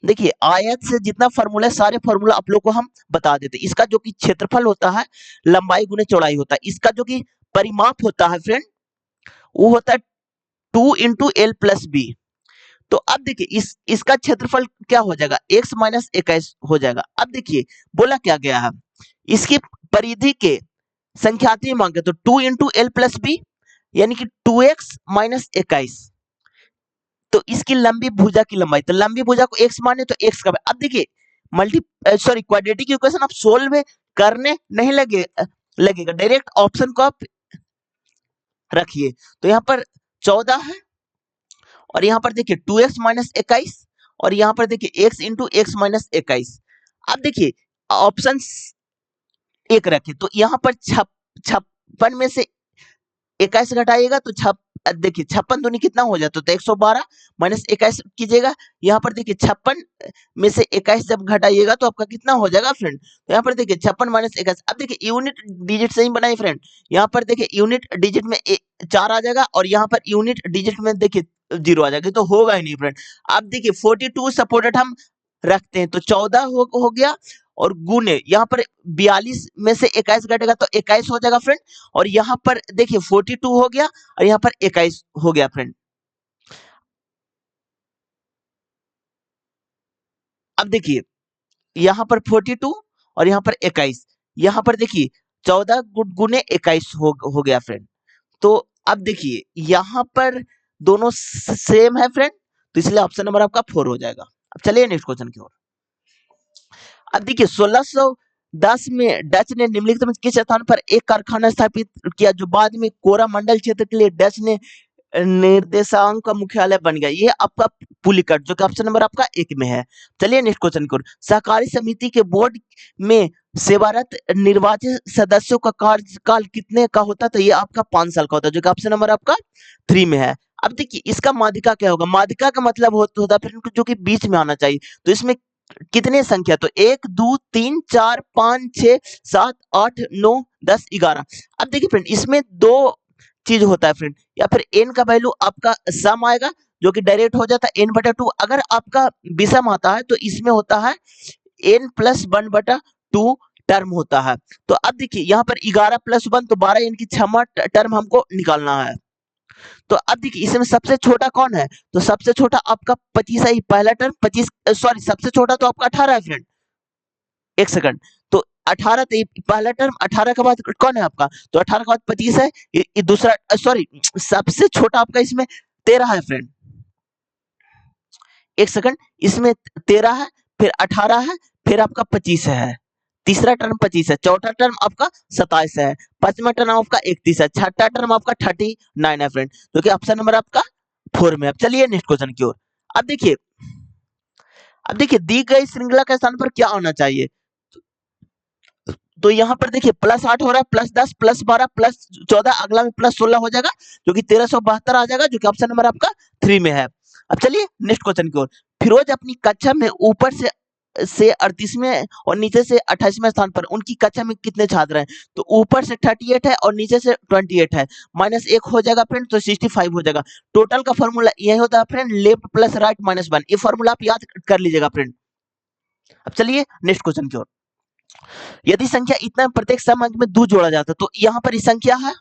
देखिए आयत से जितना फार्मूला है सारे फार्मूला आप लोग को हम बता देते हैं। इसका जो कि क्षेत्रफल होता है लंबाई गुने चौड़ाई होता है, इसका जो कि परिमाप होता है फ्रेंड वो होता है 2 × L + B। तो अब देखिए इसका क्षेत्रफल क्या हो जाएगा, x माइनस 21 हो जाएगा। अब देखिए बोला क्या गया है, इसकी परिधि के संख्यात्मक मान, तो 2 × L + B यानी कि 2x माइनस 21। तो इसकी लंबी भुजा की लंबाई, तो लंबी भुजा को x माने तो x का। अब देखिए मल्टी सॉरी क्वाड्रेटिक इक्वेशन आप सोल्व करने नहीं लगेगा, डायरेक्ट ऑप्शन को आप रखिए। तो यहाँ पर 14 है और यहाँ पर देखिए 2x माइनस 21 और यहाँ पर देखिए x इंटू एक्स माइनस 21। अब देखिए ऑप्शन एक रखे, तो यहाँ पर 56 में से 21 घटाइएगा तो देखिए 56 दूनी कितना हो जाता है, तो 112 माइनस 21 कीजिएगा। यहाँ पर देखिए 56 में से 21 जब घटाइएगा तो आपका कितना हो जाएगा फ्रेंड, तो यहाँ पर देखिए 56 माइनस 21। अब देखिए यूनिट डिजिट से ही बनाइए फ्रेंड, यहाँ पर देखिए यूनिट डिजिट में 4 आ जाएगा और यहाँ पर यूनिट डिजिट में देखिए 0 आ जाएगा, तो होगा ही नहीं फ्रेंड। अब देखिए 42 सपोर्टेड हम रखते हैं, तो 14 हो गया और गुने यहाँ पर 42 में से 21 घटेगा तो 21 हो जाएगा फ्रेंड, और यहाँ पर देखिए 42 हो गया और यहाँ पर 21 हो गया फ्रेंड। अब देखिए यहाँ पर 42 और यहाँ पर 21, यहाँ पर देखिए 14 गुने 21 हो गया फ्रेंड। तो अब देखिए यहाँ पर दोनों सेम है फ्रेंड, तो इसलिए ऑप्शन नंबर आपका 4 हो जाएगा। अब चलिए नेक्स्ट क्वेश्चन की ओर। अब देखिए 1610 में डच ने निम्नलिखित में किस स्थान पर एक कारखाना स्थापित किया, जो बाद में कोरामंडल क्षेत्र के लिए डच ने निर्देशांक का मुख्यालय बन गया। ये आपका पुलिकट, जो कि ऑप्शन नंबर आपका 1 में है। चलिए नेक्स्ट क्वेश्चन की ओर। सहकारी समिति के बोर्ड में सेवारत निर्वाचित सदस्यों का कार्यकाल कितने का होता है, तो ये आपका 5 साल का होता है, जो कि ऑप्शन नंबर आपका 3 में है। अब देखिए इसका माध्यिका क्या होगा, माध्यिका का मतलब होता है फिर जो कि बीच में आना चाहिए, तो इसमें कितने संख्या, तो 1 2 3 4 5 6 7 8 9 10 11। अब देखिए फ्रेंड इसमें दो चीज होता है फ्रेंड, या फिर n का वैल्यू आपका सम आएगा, जो कि डायरेक्ट हो जाता है n/2। अगर आपका विषम आता है तो इसमें होता है n+1/2 टर्म होता है। तो अब देखिए यहाँ पर 11 + 1 तो 12 यानी कि 6वां टर्म हमको निकालना है। तो अब देखिए इसमें सबसे छोटा कौन है, तो सबसे छोटा आपका 25 है, पहला टर्म 25, सॉरी सबसे छोटा तो आपका 18 है फ्रेंड। एक सेकंड, तो 18 तो ये पहला टर्म, 18 के बाद कौन है आपका, तो 18 के बाद 25 है, ये दूसरा, सॉरी सबसे छोटा आपका इसमें 13 है फ्रेंड। एक सेकंड, इसमें 13 है, फिर 18 है, फिर आपका 25 है, तीसरा टर्म 25 है, चौथा टर्म आपका 27 है, पांचवा टर्म आपका 31 है, छठा टर्म आपका 39 है फ्रेंड, जो कि ऑप्शन नंबर आपका 4 में है। अब चलिए नेक्स्ट क्वेश्चन की ओर। अब देखिए, दी गई श्रृंखला के स्थान पर क्या होना चाहिए, तो यहाँ पर देखिए +8 हो रहा है, +10, +12, +14, अगला में +16 हो जाएगा, जो कि 1372 आ जाएगा, जो कि ऑप्शन नंबर आपका 3 में है। अब चलिए नेक्स्ट क्वेश्चन की ओर। फिरोज अपनी कक्षा में ऊपर से 38वें और नीचे से 28वें स्थान पर, उनकी कक्षा में कितने छात्र हैं, तो ऊपर से 38 है और नीचे से 28 है, -1 हो जाएगा फ्रेंड, तो 65 हो जाएगा। टोटल का फॉर्मूला यही होता है फ्रेंड, लेफ्ट प्लस राइट -1। ये फॉर्मूला आप याद कर लीजिएगा फ्रेंड। अब चलिए नेक्स्ट क्वेश्चन की ओर। यदि संख्या इतना प्रत्येक सम अंक में 2 जोड़ा जाता है, तो यहाँ पर ये संख्या है,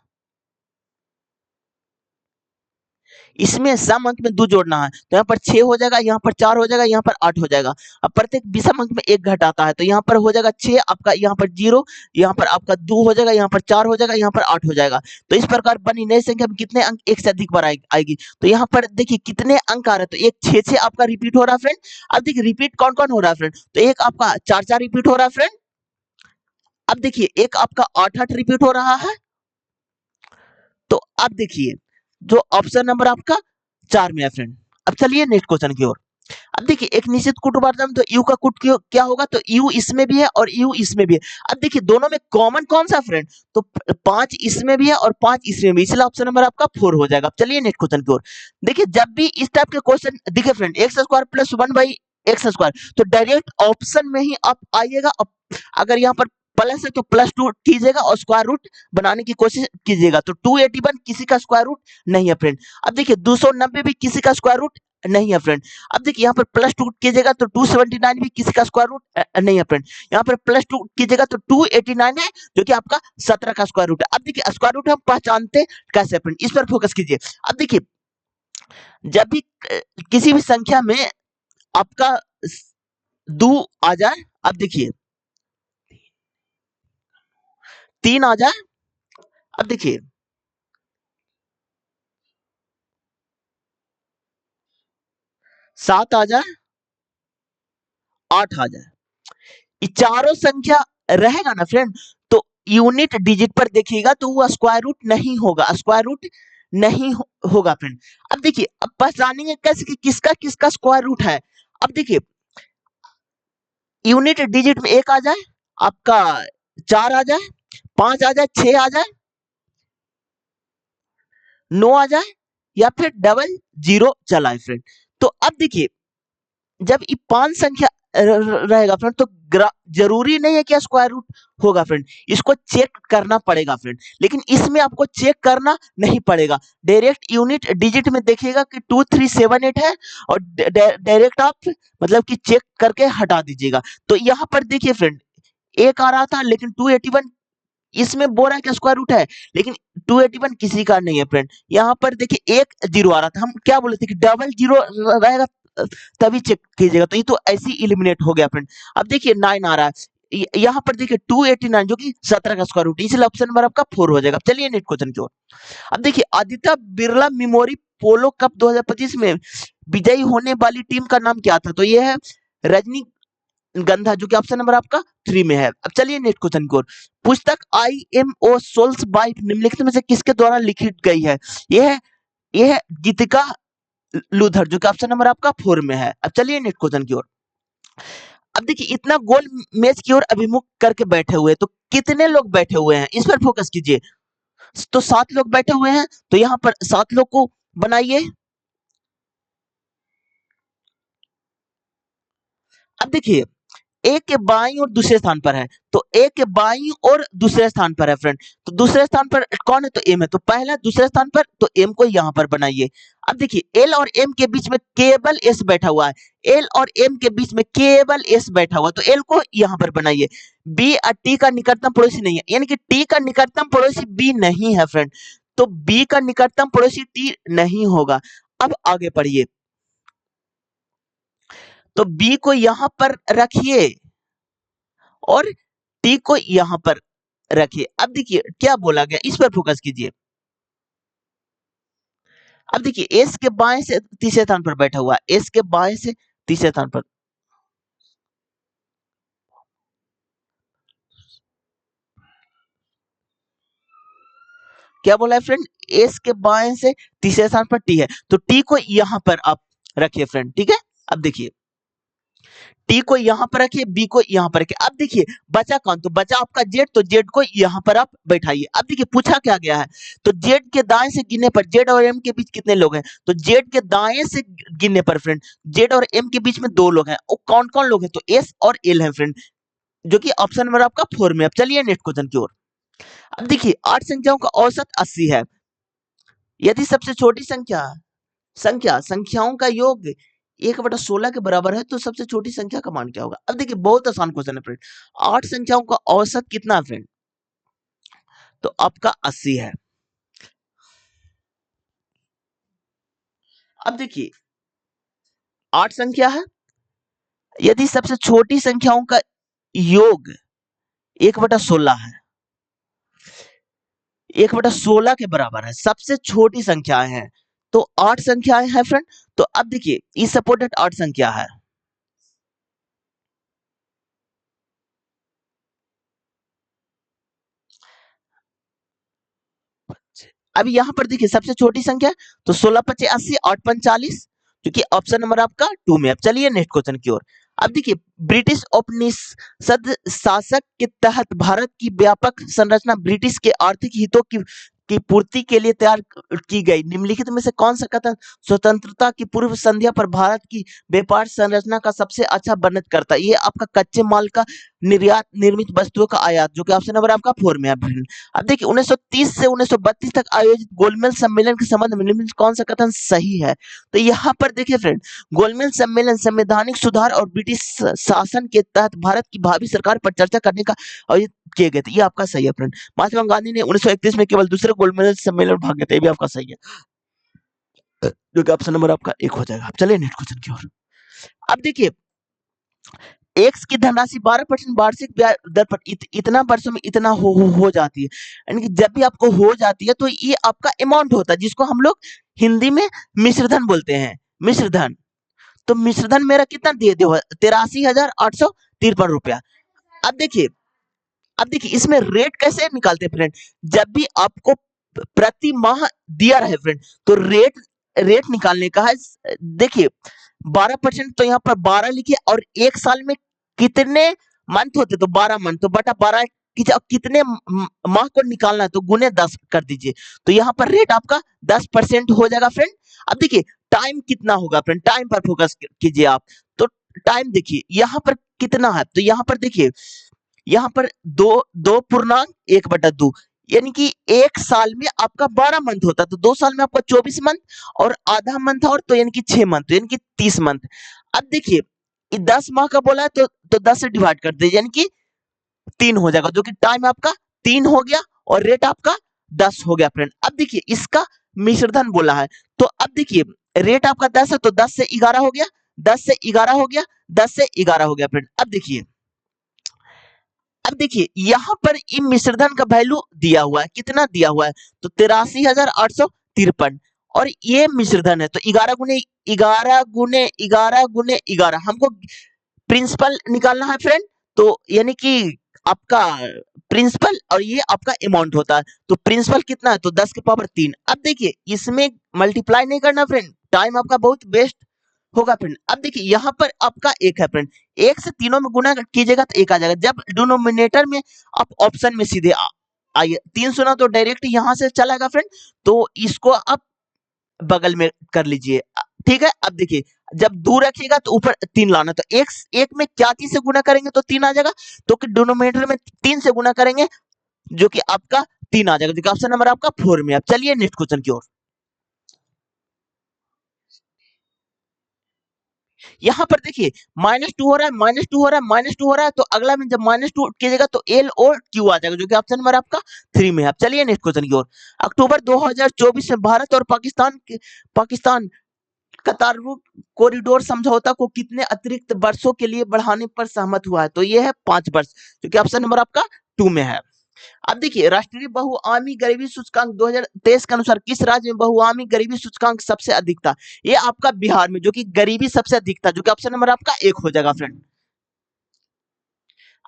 इसमें सम अंक में 2 जोड़ना है, तो यहाँ पर 6 हो जाएगा, यहाँ पर 4 हो जाएगा, यहाँ पर 8 हो जाएगा। अब प्रत्येक विषम अंक में 1 घटाता है, तो यहाँ पर हो जाएगा 6 आपका, यहाँ पर 0, यहाँ पर आपका 2 हो जाएगा, यहाँ पर 4 हो जाएगा, यहाँ पर 8 हो जाएगा। तो इस प्रकार बनी नई संख्या में कितने अंक एक से अधिक बार आएगी, तो यहाँ पर देखिए कितने अंक आ रहे हैं, तो एक 6 आपका रिपीट हो रहा है फ्रेंड। अब देखिए रिपीट कौन कौन हो रहा है फ्रेंड, तो एक आपका 4 रिपीट हो रहा है फ्रेंड। अब देखिए एक आपका 8 रिपीट हो रहा है। तो अब देखिए जो ऑप्शन नंबर आपका 4 में है फ्रेंड। अब चलिए नेक्स्ट क्वेश्चन की ओर। अब देखिए एक निश्चित कूटवार्ता में तो u का कूट क्या होगा, तो u इसमें भी है और u इसमें भी है। अब देखिए दोनों में कॉमन कौन सा फ्रेंड, तो 5 इसमें भी है और 5 इसमें भी, इसलिए ऑप्शन नंबर आपका 4 हो जाएगा। अब चलिए नेक्स्ट क्वेश्चन की ओर। देखिए जब भी इस टाइप के क्वेश्चन दिखे फ्रेंड, x² + 1/x², तो डायरेक्ट ऑप्शन में ही आप आइएगा। अगर यहाँ पर प्लस है तो +2 कीजिएगा और स्क्वायर रूट बनाने की कोशिश कीजिएगा। तो 281 किसी का स्क्वायर रूट नहीं है फ्रेंड। अब देखिए 290 भी किसी का स्क्वायर रूट नहीं है फ्रेंड। अब देखिए यहाँ पर +2 कीजिएगा तो 279 भी किसी का स्क्वायर रूट नहीं है फ्रेंड। यहाँ पर +2 कीजिएगा तो 289 है, जो कि आपका 17 का स्क्वायर रूट है। अब देखिए स्क्वायर रूट हम पहचानते कैसे फ्रेंड, इस पर फोकस कीजिए। अब देखिए जब भी किसी भी संख्या में आपका 2 आ जाए, अब देखिए 3 आ जाए, अब देखिए 7 आ जाए, 8 आ जाए, ये चारों संख्या रहेगा ना फ्रेंड, तो यूनिट डिजिट पर देखिएगा तो वो स्क्वायर रूट नहीं होगा, स्क्वायर रूट नहीं होगा फ्रेंड। अब देखिए अब पहचानेंगे कैसे कि किसका किसका स्क्वायर रूट है। अब देखिए यूनिट डिजिट में 1 आ जाए, आपका 4 आ जाए, 5 आ जाए, 6 आ जाए, 9 आ जाए, या फिर डबल 0 चला है फ्रेंड। तो अब देखिए जब ये 5 संख्या रहेगा फ्रेंड, तो जरूरी नहीं है कि स्क्वायर रूट होगा फ्रेंड, इसको चेक करना पड़ेगा फ्रेंड। लेकिन इसमें आपको चेक करना नहीं पड़ेगा, डायरेक्ट यूनिट डिजिट में देखिएगा कि 2378 है और डायरेक्ट आप मतलब कि चेक करके हटा दीजिएगा। तो यहाँ पर देखिए फ्रेंड एक आ रहा था, लेकिन 281 इसमें बोल रहा है कि स्क्वायर रूट है, लेकिन 281 किसी का नहीं है फ्रेंड। यहाँ पर देखिए 1 0 आ रहा था, हम क्या बोले थे कि डबल 0 रहेगा तभी चेक कीजिएगा, तो ये तो ऐसे ही एलिमिनेट हो गया फ्रेंड। अब देखिए 9 आ रहा है, यहाँ पर देखिए 289 जो कि 17 का स्क्वायर रूट, इसलिए ऑप्शन नंबर आपका 4 हो जाएगा। चलिए नेक्स्ट क्वेश्चन की ओर। अब देखिए आदित्य बिरला मेमोरी पोलो कप 2025 में विजयी होने वाली टीम का नाम क्या था, तो ये है रजनी गंधा, जो कि ऑप्शन नंबर आपका 3 में है। अब चलिए नेक्स्ट क्वेश्चन की ओर। पुस्तक IMO सोल्स बाइट निम्नलिखित में से किसके द्वारा लिखित गई है, यह है गीतिका लूथर, जो कि ऑप्शन नंबर आपका 4 में है। अब चलिए नेक्स्ट क्वेश्चन की ओर। अब देखिए इतना गोल मेज की ओर अभिमुख करके बैठे हुए, तो कितने लोग बैठे हुए हैं, इस पर फोकस कीजिए। तो 7 लोग बैठे हुए हैं, तो यहाँ पर 7 लोग को बनाइए। अब देखिए ए के बाईं और दूसरे स्थान पर है, तो ए के बाईं और दूसरे स्थान पर है फ्रेंड। तो दूसरे स्थान पर कौन है? तो एम है, तो पहला दूसरे स्थान पर, तो एम को यहां पर बनाइए। अब देखिए एल और एम के बीच में केवल एस बैठा हुआ है, एल और एम के बीच में केवल एस बैठा हुआ है, तो एल को यहां पर बनाइए। बी और टी का निकटतम पड़ोसी नहीं है, यानी कि टी का निकटतम पड़ोसी बी नहीं है फ्रेंड, तो बी का निकटतम पड़ोसी टी नहीं होगा। अब आगे पढ़िए, तो बी को यहां पर रखिए और टी को यहां पर रखिए। अब देखिए क्या बोला गया, इस पर फोकस कीजिए। अब देखिए एस के बाएं से तीसरे स्थान पर बैठा हुआ है, एस के बाएं से तीसरे स्थान पर, क्या बोला है फ्रेंड? एस के बाएं से तीसरे स्थान पर टी है, तो टी को यहां पर आप रखिए फ्रेंड, ठीक है। अब देखिए टी को यहां पर रखिए, बी को यहां पर रखिए। अब देखिए बचा कौन? तो बचा आपका जेड, तो जेड को यहां पर आप बैठाइए। अब देखिए पूछा क्या गया है, तो जेड के दाएं से गिनने पर जेड और एम के बीच कितने लोग हैं? तो जेड के दाएं से गिनने पर फ्रेंड जेड और एम के बीच में 2 लोग हैं। वो कौन कौन लोग हैं? तो एस और एल है फ्रेंड, जो कि ऑप्शन नंबर आपका 4 में। अब चलिए नेक्स्ट क्वेश्चन की ओर। अब देखिए 8 संख्याओं का औसत 80 है, यदि सबसे छोटी संख्याओं का योग 1/16 के बराबर है, तो सबसे छोटी संख्या का मान क्या होगा? अब देखिए बहुत आसान क्वेश्चन है फ्रेंड। 8 संख्याओं का औसत कितना है फ्रेंड? तो आपका 80 है। अब देखिए 8 संख्या है, यदि सबसे छोटी संख्याओं का योग 1/16 है, 1/16 के बराबर है, सबसे छोटी संख्याएं हैं, तो 8 संख्याएं हैं फ्रेंड। तो अब देखिए ई सपोर्टेड 8 संख्या है। अब यहाँ पर देखिए सबसे छोटी संख्या, तो 16 पचे 80, 8 पंच 40, क्योंकि ऑप्शन नंबर आपका 2 में। अब चलिए नेक्स्ट क्वेश्चन की ओर। अब देखिए ब्रिटिश उपनिषद शासक के तहत भारत की व्यापक संरचना ब्रिटिश के आर्थिक हितों की पूर्ति के लिए तैयार की गई निम्नलिखित में से कौन सा कथन स्वतंत्रता की पूर्व संध्या पर भारत की व्यापार संरचना का सबसे अच्छा वर्णन करता है? ये आपका कच्चे माल का निर्यात, निर्मित वस्तुओं का आयात, जो कि ऑप्शन नंबर आपका 4 में है। अब देखिए 1930 से 1932 तक आयोजित गोलमेज सम्मेलन के संबंध में निम्नलिखित कौन सा कथन सही है? तो यहाँ पर देखिए फ्रेंड, गोलमेज सम्मेलन संवैधानिक सुधार और ब्रिटिश शासन के तहत भारत की भावी सरकार पर चर्चा करने का आयोजित किए गए थे। ये आपका सही है फ्रेंड। महात्मा गांधी ने 1931 में केवल दूसरे गोलमेज सम्मेलन में भाग लिया था। ये भी आपका सही है, जो कि ऑप्शन नंबर आपका 1 हो जाएगा। चलिए नेक्स्ट क्वेश्चन की ओर। अब देखिए एक्स की धनराशि 12% वार्षिक ब्याज दर पर इतना वर्षों में इतना हो जाती है, यानी कि जब भी आपको हो जाती है तो ये आपका अमाउंट होता है, जिसको हम लोग हिंदी में मिश्रधन बोलते हैं, मिश्रधन। तो मिश्रधन मेरा कितना दिए दे 83,853 रुपया। अब देखिए इसमें रेट कैसे निकालते हैं फ्रेंड? जब भी आपको प्रति माह दिया रहे फ्रेंड, तो रेट रेट निकालने का है। देखिए 12% तो यहाँ पर 12 लिखिए, और एक साल में कितने मंथ होते, तो 12 मंथ, तो बटा 12 कीजिए, और कितने माह को निकालना है तो गुने 10 कर दीजिए, तो यहाँ पर रेट आपका 10% हो जाएगा फ्रेंड। अब देखिए टाइम कितना होगा फ्रेंड, टाइम पर फोकस कीजिए आप। तो टाइम देखिए यहाँ पर कितना है, तो यहाँ पर देखिए यहाँ पर 2.1/2, यानी कि एक साल में आपका 12 मंथ होता है, तो 2 साल में आपका 24 मंथ, और आधा मंथ और, तो यानी कि 6 मंथ, यानी कि 30 मंथ। अब देखिए 10 माह का बोला है, तो 10 से डिवाइड कर दीजिए, यानी कि 3 हो जाएगा, जो कि टाइम आपका 3 हो गया और रेट आपका 10 हो गया फ्रेंड। अब देखिए इसका मिश्रधन बोला है, तो अब देखिए रेट आपका 10 है, तो 10 से 11 हो गया, 10 से 11 हो गया, 10 से 11 हो गया फ्रेंड। अब देखिए यहाँ पर इन मिश्रधन का वैल्यू दिया हुआ है, कितना दिया हुआ है, तो 83,853, और ये मिश्रधन है, तो 11 गुने 11 गुने 11 गुने 11 हमको प्रिंसिपल निकालना है फ्रेंड। तो यानी कि आपका प्रिंसिपल और ये आपका अमाउंट होता है, तो प्रिंसिपल कितना है, तो 10 के पावर 3। अब देखिए इसमें मल्टीप्लाई नहीं करना फ्रेंड, टाइम आपका बहुत वेस्ट होगा फ्रेंड। अब देखिए यहाँ पर आपका 1 है फ्रेंड, 1 से तीनों में गुना कीजिएगा तो 1 आ जाएगा। जब डिनोमिनेटर में आप ऑप्शन में सीधे आइए, 3 सुना तो डायरेक्ट यहाँ से चलाएगा फ्रेंड, तो इसको आप बगल में कर लीजिए। ठीक है। अब देखिए जब दूर रखिएगा तो ऊपर 3 लाना, तो एक एक में क्या चीज से गुना करेंगे तो 3 आ जाएगा, तो कि डिनोमिनेटर में 3 से गुना करेंगे जो कि आपका 3 आ जाएगा, जो कि ऑप्शन नंबर आपका 4 में। अब चलिए नेक्स्ट क्वेश्चन की ओर। यहाँ पर देखिए -2 हो रहा है, -2 हो रहा है, -2 हो रहा है, तो अगला में जब -2 कीजिएगा तो एल और क्यू आ जाएगा, जो कि ऑप्शन नंबर आपका 3 में है। अब चलिए नेक्स्ट क्वेश्चन की ओर। अक्टूबर 2024 में भारत और पाकिस्तान कतार कॉरिडोर समझौता को कितने अतिरिक्त वर्षों के लिए बढ़ाने पर सहमत हुआ है? तो ये है 5 वर्ष, जो कि ऑप्शन नंबर आपका 2 में है। अब देखिए राष्ट्रीय बहुआमी गरीबी सूचकांक 2023 के अनुसार किस राज्य में बहुआमी गरीबी सूचकांक सबसे अधिक था? ये आपका बिहार में, जो कि गरीबी सबसे अधिक था, जो कि ऑप्शन नंबर आपका 1 हो जाएगा फ्रेंड।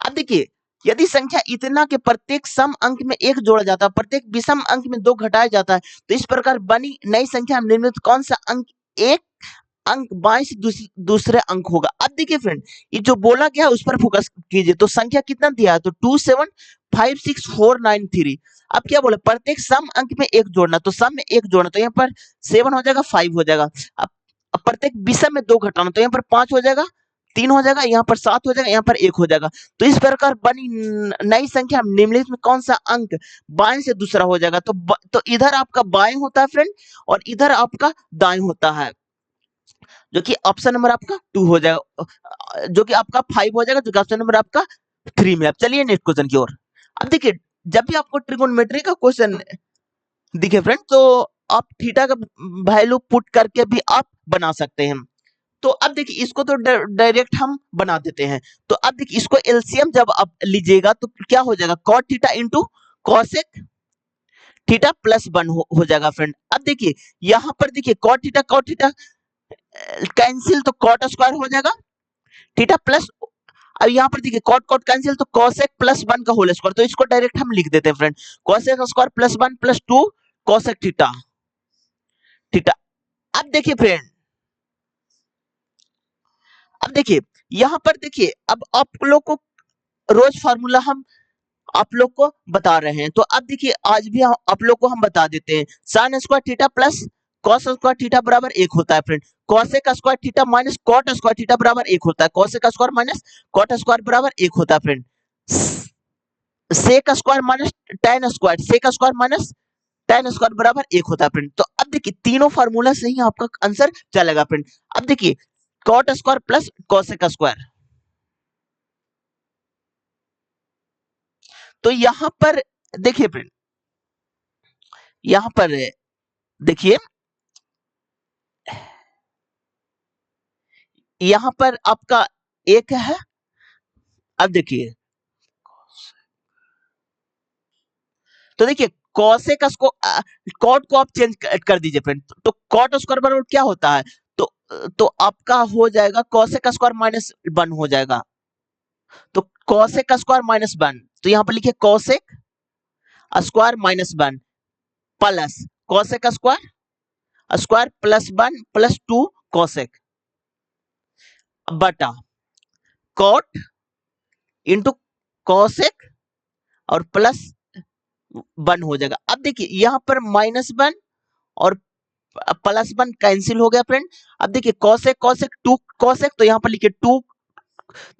अब देखिए यदि संख्या इतना के प्रत्येक सम अंक में 1 जोड़ा जाता है, प्रत्येक विषम अंक में 2 घटाया जाता है, तो इस प्रकार बनी नई संख्या में निम्नलिखित कौन सा अंक एक अंक बाएं से दूसरे अंक होगा? अब देखिए फ्रेंड ये जो बोला गया है उस पर फोकस कीजिए। तो संख्या कितना दिया है? तो 2756493। अब क्या बोले? प्रत्येक सम अंक में 1 जोड़ना, तो सम में 1 जोड़ना, तो यहाँ पर 7 हो जाएगा, 5 हो जाएगा। अब प्रत्येक विषम में 2 घटाना, तो यहाँ पर 5 हो जाएगा, 3 हो जाएगा, यहाँ पर 7 हो जाएगा, यहाँ पर 1 हो जाएगा। तो इस प्रकार बनी नई संख्या निम्नलिखित में कौन सा अंक बाएं से दूसरा हो जाएगा? तो इधर आपका बाएं होता है फ्रेंड, और इधर आपका दाएं होता है, जो कि ऑप्शन नंबर आपका 2 हो जाएगा, जो कि आपका 5 हो जाएगा, जो कि ऑप्शन नंबर आपका 3 में। अब चलिए नेक्स्ट क्वेश्चन की ओर। अब देखिए जब भी आपको ट्रिगोनोमेट्री का क्वेश्चन दिखे फ्रेंड, तो आप थीटा का वैल्यू पुट करके भी आप बना सकते हैं। तो अब देखिए इसको तो डायरेक्ट हम बना देते हैं। तो अब देखिए इसको एलसीएम जब आप लीजिएगा तो क्या हो जाएगा? Cot theta into cosec theta plus 1 हो जाएगा फ्रेंड। अब देखिए यहाँ पर देखिए कॉट थीटा कैंसिल, तो कॉट स्क्वायर हो जाएगा थीटा प्लस, अब यहाँ पर देखिए कॉट कॉट कैंसिल, तो कॉसेक प्लस 1 का होल स्क्वायर, तो इसको डायरेक्ट हम लिख देते हैं friend, cosec square plus 1 plus 2 cosec theta theta. अब देखिए फ्रेंड, अब देखिए यहाँ पर देखिए अब आप लोग को रोज फार्मूला हम आप लोग को बता रहे हैं, तो अब देखिए आज भी आप लोग को हम बता देते हैं। Sine square theta plus cos square theta बराबर 1 होता है friend. Cosec square theta minus cot square theta बराबर 1 होता है। Cosec square minus cot square बराबर 1 होता है friend. Sec square minus tan square, sec square minus tan square बराबर 1 होता है फ्रेंड। तो अब देखिए तीनों फार्मूला से ही आपका आंसर चलेगा फ्रेंड। अब देखिए cot square plus cosec square, तो यहां पर देखिए फ्रेंड, यहां पर देखिए यहां पर आपका एक है। अब देखिए तो देखिए कॉसेक को कॉट को आप चेंज कर दीजिए फ्रेंड, तो कॉट स्क्वायर बराबर क्या होता है? तो आपका हो जाएगा कॉसेक स्क्वायर माइनस 1 हो जाएगा, तो कॉसेक स्क्वायर माइनस 1, तो यहां पर लिखिए cosec square minus 1 plus cosec square square plus 1 plus 2 cosec बटा कॉट इंटू कॉसेक और प्लस 1 हो जाएगा। अब देखिए यहाँ पर -1 और +1 कैंसिल हो गया फ्रेंड। अब देखिए कॉसेक कॉसेक 2 कॉसेक, तो यहाँ पर लिखिए 2,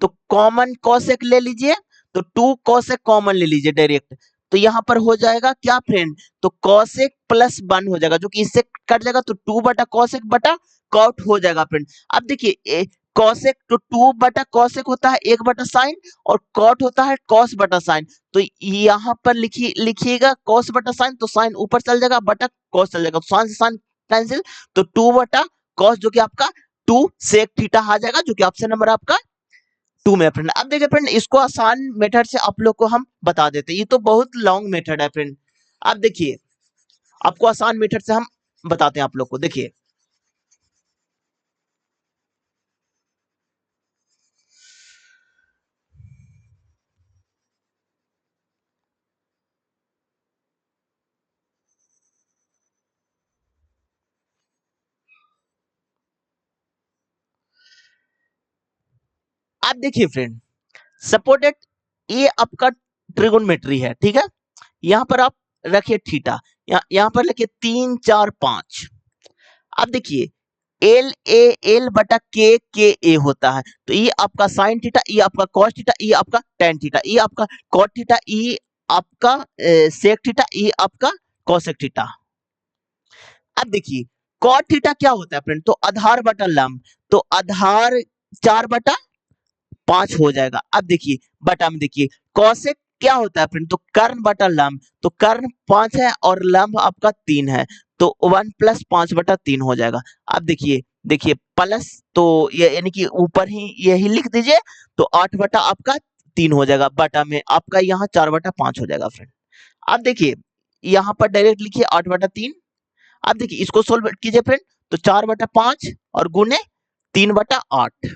तो कॉमन कॉसेक ले लीजिए, तो 2 कॉसेक कॉमन ले लीजिए डायरेक्ट, तो यहाँ पर हो जाएगा क्या फ्रेंड? तो कॉसेक प्लस 1 हो जाएगा, जो कि इससे कट जाएगा, तो 2 बटा कॉसेक बटा कॉट हो जाएगा फ्रेंड। अब देखिए कॉसेक तो 2 बटा कॉसेक होता है 1 बटा साइन, और कॉट होता है कॉस बटा साइन, तो यहाँ पर लिखिएगा कॉस बटा साइन, तो साइन ऊपर चल जाएगा बटा कॉस चल जाएगा, तो साइन से साइन कैंसिल, तो 2 बटा कॉस, जो कि आपका 2 सेक थीटा आ जाएगा, जो कि ऑप्शन नंबर आपका 2 में फ्रेंड। अब देखिए फ्रेंड इसको आसान मेथड से आप लोग को हम बता देते हैं, ये तो बहुत लॉन्ग मेथड है फ्रेंड। अब देखिए आपको आसान मेथड से हम बताते हैं आप लोग को। देखिए आप देखिए फ्रेंड, सपोर्टेड ये आपका ट्रिगोनोमेट्री है, ठीक है। यहाँ पर आप रखिए थीटा, यहाँ पर लिखिए 3 4 5। अब देखिए एल ए एल बटा के ए होता है। तो ये आपका साइन थीटा, ये आपका कॉस थीटा, ये आपका टेन थीटा, ये आपका कॉट थीटा, ये आपका सेक थीटा, ये आपका कॉसेक थीटा। अब देखिए कॉट थीटा क्या होता है फ्रेंड, तो आधार बटा लंब, तो आधार 4/5 हो जाएगा। अब देखिए बटा में देखिए कॉसेक क्या होता है फ्रेंड, तो कर्ण बटा लंब, तो कर्ण 5 है और लंब आपका 3 है, तो 1 + 5/3 हो जाएगा। अब देखिए देखिए प्लस, तो ये यानी कि ऊपर ही यही लिख दीजिए, तो 8 बटा आपका 3 हो जाएगा, बटा में आपका यहाँ 4/5 हो जाएगा फ्रेंड। अब देखिए यहाँ पर डायरेक्ट लिखिए 8/3। अब देखिए इसको सोल्व कीजिए फ्रेंड, तो 4/5 और गुने 3/8।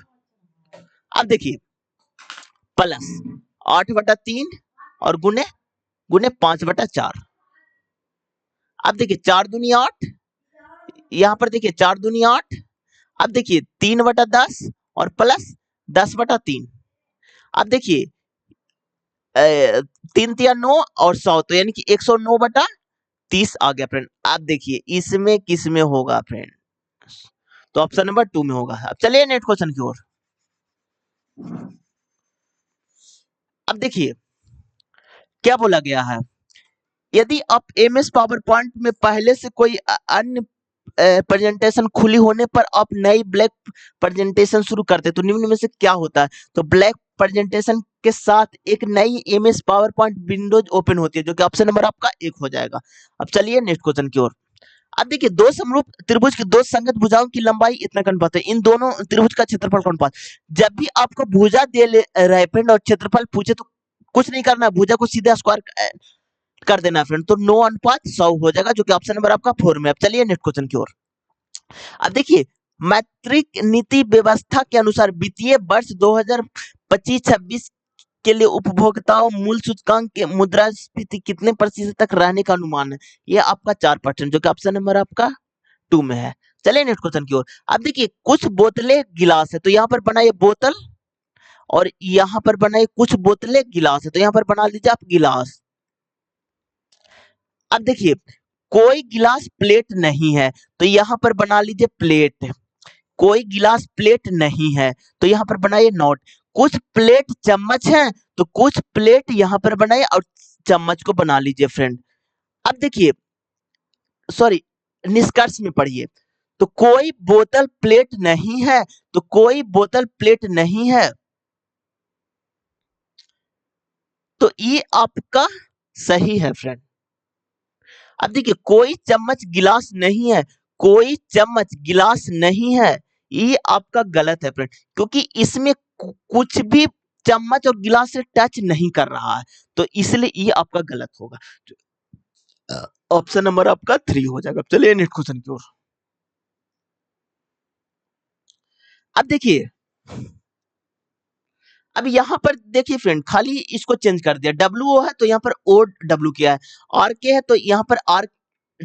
अब देखिए प्लस 8/3 और गुने गुने 5/4। अब देखिए 4 दूनी 8, यहाँ पर देखिए 4 दूनी 8। अब देखिए 3/10 और प्लस 10/3। अब देखिए 3 तिया 9 और 100, तो यानी कि 109/30 आ गया फ्रेंड। अब देखिए इसमें किस में होगा फ्रेंड, तो ऑप्शन नंबर 2 में होगा। अब चलिए नेक्स्ट क्वेश्चन की ओर। अब देखिए क्या बोला गया है, यदि आप एमएस पावर पॉइंट में पहले से कोई अन्य प्रेजेंटेशन खुली होने पर आप नई ब्लैक प्रेजेंटेशन शुरू करते तो निम्न में से क्या होता है, तो ब्लैक प्रेजेंटेशन के साथ एक नई MS power point Windows open होती है, जो कि ऑप्शन नंबर आपका 1 हो जाएगा। अब चलिए नेक्स्ट क्वेश्चन की ओर। अब देखिए दो समरूप त्रिभुज की दो संगत भुजाओं की लंबाई इतना का अनुपात है, इन दोनों त्रिभुज का क्षेत्रफल का अनुपात। जब भी आपको भुजा दे रहे फ्रेंड और क्षेत्रफल पूछे तो कुछ नहीं करना है, भुजा को सीधे स्क्वायर कर देना फ्रेंड, तो 9/100 हो जाएगा, जो कि ऑप्शन नंबर आपका 4 में। अब चलिए नेक्स्ट क्वेश्चन की ओर। अब देखिए मैट्रिक नीति व्यवस्था के अनुसार वित्तीय वर्ष 2025-26 के लिए उपभोक्ताओं मूल सूचकांक के मुद्रास्फीति कितने प्रतिशत तक रहने का अनुमान है, ये आपका 4%, जो कि ऑप्शन नंबर आपका 2 में है। चलिए नेक्स्ट क्वेश्चन की ओर। अब देखिए कुछ बोतलें गिलास है, तो यहाँ पर बनाइए बोतल, और यहाँ पर बनाइए कुछ बोतलें गिलास है, तो यहाँ पर बना लीजिए आप गिलास। अब देखिए कोई गिलास प्लेट नहीं है, तो यहाँ पर बना लीजिए प्लेट। कोई गिलास प्लेट नहीं है, तो यहाँ पर बनाइए नोट। कुछ प्लेट चम्मच है, तो कुछ प्लेट यहाँ पर बनाइए और चम्मच को बना लीजिए फ्रेंड। अब देखिए सॉरी, निष्कर्ष में पढ़िए, तो कोई बोतल प्लेट नहीं है, तो कोई बोतल प्लेट नहीं है, तो ये आपका सही है फ्रेंड। अब देखिए कोई चम्मच गिलास नहीं है, कोई चम्मच गिलास नहीं है, ये आपका गलत है फ्रेंड, क्योंकि इसमें कुछ भी चम्मच और गिलास से टच नहीं कर रहा है, तो इसलिए ये आपका गलत होगा। ऑप्शन नंबर आपका 3 हो जाएगा। चलिए नेक्स्ट क्वेश्चन की ओर। अब देखिए अब यहाँ पर देखिए फ्रेंड, खाली इसको चेंज कर दिया, डब्ल्यू है तो यहाँ पर ओ डब्ल्यू किया है, आर के है तो यहाँ पर आर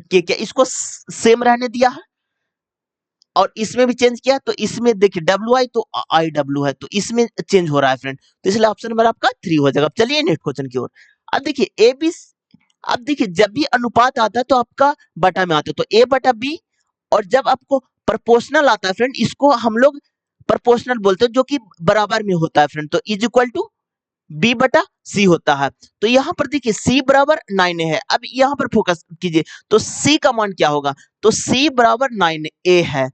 के क्या, इसको सेम रहने दिया है, और इसमें भी चेंज किया, तो इसमें देखिए डब्ल्यू आई तो आई डब्ल्यू है, तो इसमें चेंज हो रहा है फ्रेंड, तो इसलिए ऑप्शन नंबर आपका 3 हो जाएगा। चलिए नेक्स्ट क्वेश्चन की ओर। अब देखिए ए बी, अब देखिए जब भी अनुपात आता है तो आपका बटा में आता है, तो ए बटा बी, और जब आपको प्रोपोर्शनल आता है फ्रेंड, इसको हम लोग प्रोपोर्शनल बोलते हैं, जो कि बराबर में होता है फ्रेंड, तो इज इक्वल टू बी बटा सी होता है। तो यहाँ पर देखिए सी बराबर 9 है, अब यहाँ पर फोकस कीजिए, तो सी का मान क्या होगा, तो सी बराबर 9a है,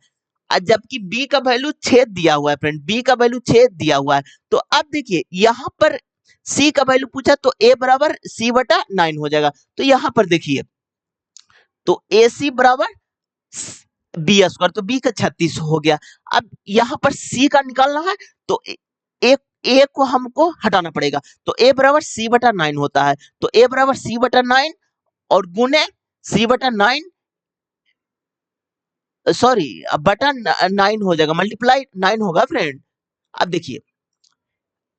जबकि बी का वैल्यू 6 दिया हुआ है फ्रेंड, बी का वैल्यू 6 दिया हुआ है। तो अब देखिए यहाँ पर सी का वैल्यू पूछा, तो a बराबर सी बटा 9 हो जाएगा, तो यहाँ पर देखिए तो ए सी बराबर बी स्क्वायर, तो बी का 36 हो गया। अब यहाँ पर सी का निकालना है, तो एक ए को हमको हटाना पड़ेगा, तो ए बराबर सी बटा 9 होता है, तो ए बराबर सी बटा 9 और गुने सी बटा 9, सॉरी बटा 9 हो जाएगा, मल्टीप्लाई 9 होगा फ्रेंड। अब देखिए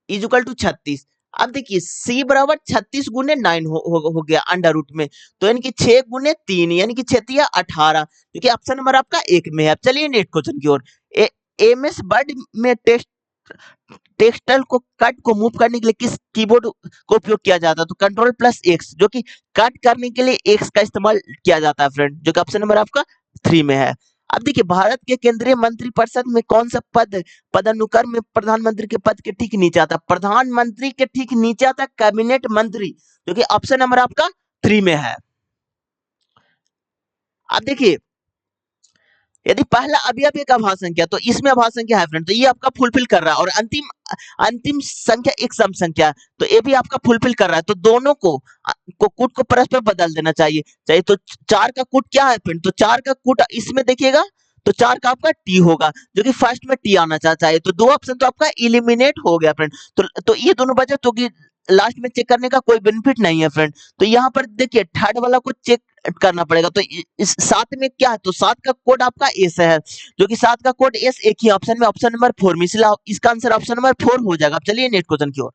इज इक्वल टू 36। अब देखिए c बराबर 36 गुने 9 हो गया अंडर रूट में, तो यानी कि 6 गुने 3 यानी कि 6 या 18, क्योंकि ऑप्शन नंबर आपका 1 में है। अब चलिए नेक्स्ट क्वेश्चन की ओर। एमएस वर्ड में टेक्सटाइल को कट को मूव करने के लिए किस कीबोर्ड को उपयोग किया जाता है, तो कंट्रोल प्लस एक्स, जो कि कट करने के लिए एक्स का इस्तेमाल किया जाता है फ्रेंड, जो कि ऑप्शन नंबर आपका 3 में है। अब देखिए भारत के केंद्रीय मंत्रिपरिषद में कौन सा पद पदानुक्रम में प्रधानमंत्री के पद के ठीक नीचे आता है? प्रधानमंत्री के ठीक नीचे आता है कैबिनेट मंत्री, जो कि ऑप्शन नंबर आपका 3 में है। अब देखिए यदि पहला अवयव का भाव संख्या तो इसमें भाव संख्या है फ्रेंड, तो ये आपका फुलफिल कर रहा है, और अंतिम अंतिम संख्या एक सम संख्या है, तो ये भी आपका फुलफिल कर रहा है। तो दोनों को कूट को परस्पर बदल देना चाहिए। तो 4 का कूट क्या है फ्रेंड? तो 4 का कूट इसमें देखिएगा तो 4 का आपका टी होगा, जो कि फर्स्ट में टी आना चाहिए। तो दो ऑप्शन तो आपका इलिमिनेट हो गया फ्रेंड। तो ये दोनों बचे, तो कि लास्ट में चेक करने का कोई बेनिफिट नहीं है फ्रेंड। तो यहाँ पर देखिए थर्ड वाला को चेक करना पड़ेगा। तो इस 7 में क्या है? तो 7 का कोड आपका एस है, जो कि 7 का कोड एस एक ही ऑप्शन में, ऑप्शन नंबर 4 में, इसलिए इसका आंसर ऑप्शन नंबर 4 हो जाएगा। अब चलिए नेक्स्ट क्वेश्चन की ओर।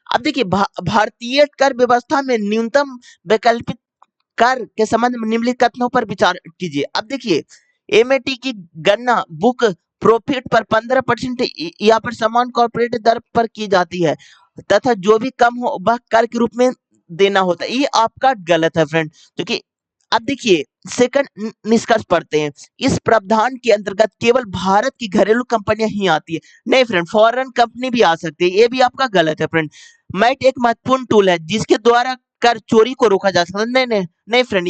अब देखिए भारतीय कर व्यवस्था में न्यूनतम वैकल्पिक कर के संबंध में निम्नलिखित कथनों पर विचार कीजिए। अब देखिए एमएटी की गणना बुक प्रॉफिट पर 15% या पर समान कॉर्पोरेट दर पर की जाती है, तथा जो भी कम हो वह कर के रूप में देना होता है। ये आपका गलत है फ्रेंड, क्योंकि अब देखिए सेकंड निष्कर्ष पढ़ते हैं। इस प्रावधान के अंतर्गत केवल भारत की घरेलू कंपनियां ही आती है। नहीं फ्रेंड, फॉरेन कंपनी भी आ सकती है, ये भी आपका गलत है फ्रेंड। मैट एक महत्वपूर्ण टूल है जिसके द्वारा कर चोरी को रोका जा सकता है। नहीं नहीं नहीं फ्रेंड,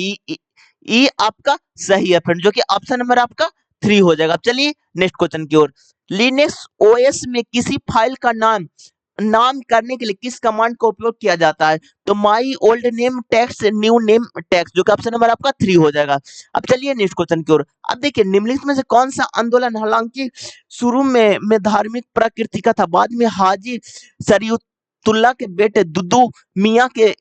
ये आपका सही है फ्रेंड, जो कि ऑप्शन नंबर आपका 3 हो जाएगा। चलिए नेक्स्ट क्वेश्चन की ओर। लिनक्स ओएस में किसी फाइल का नाम करने के लिए किस कमांड का उपयोग किया जाता है? तो my old name text new name text, जो कि ऑप्शन नंबर आपका 3 हो जाएगा। अब चलिए नेक्स्ट क्वेश्चन की ओर। अब देखिए निम्नलिखित में से कौन सा आंदोलन हालांकि शुरू में धार्मिक प्रकृति का था, बाद में हाजी शरीयतुल्लाह के बेटे दुद्दू मियां के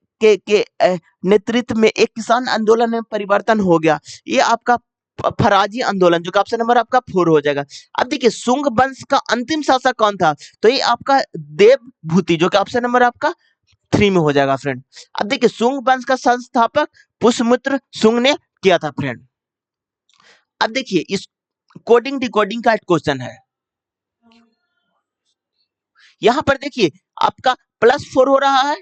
नेतृत्व में एक किसान आंदोलन में परिवर्तन हो गया। ये आपका फराजी आंदोलन, जो कि ऑप्शन नंबर आपका 4 हो जाएगा। अब देखिए शुंग वंश का अंतिम शासक कौन था? तो ये आपका देवभूति, जो कि ऑप्शन नंबर आपका 3 में हो जाएगा फ्रेंड। अब देखिए शुंग वंश का संस्थापक पुष्यमित्र शुंग ने किया था फ्रेंड। अब देखिए इस कोडिंग डिकोडिंग का एक क्वेश्चन है। यहां पर देखिए आपका +4 हो रहा है,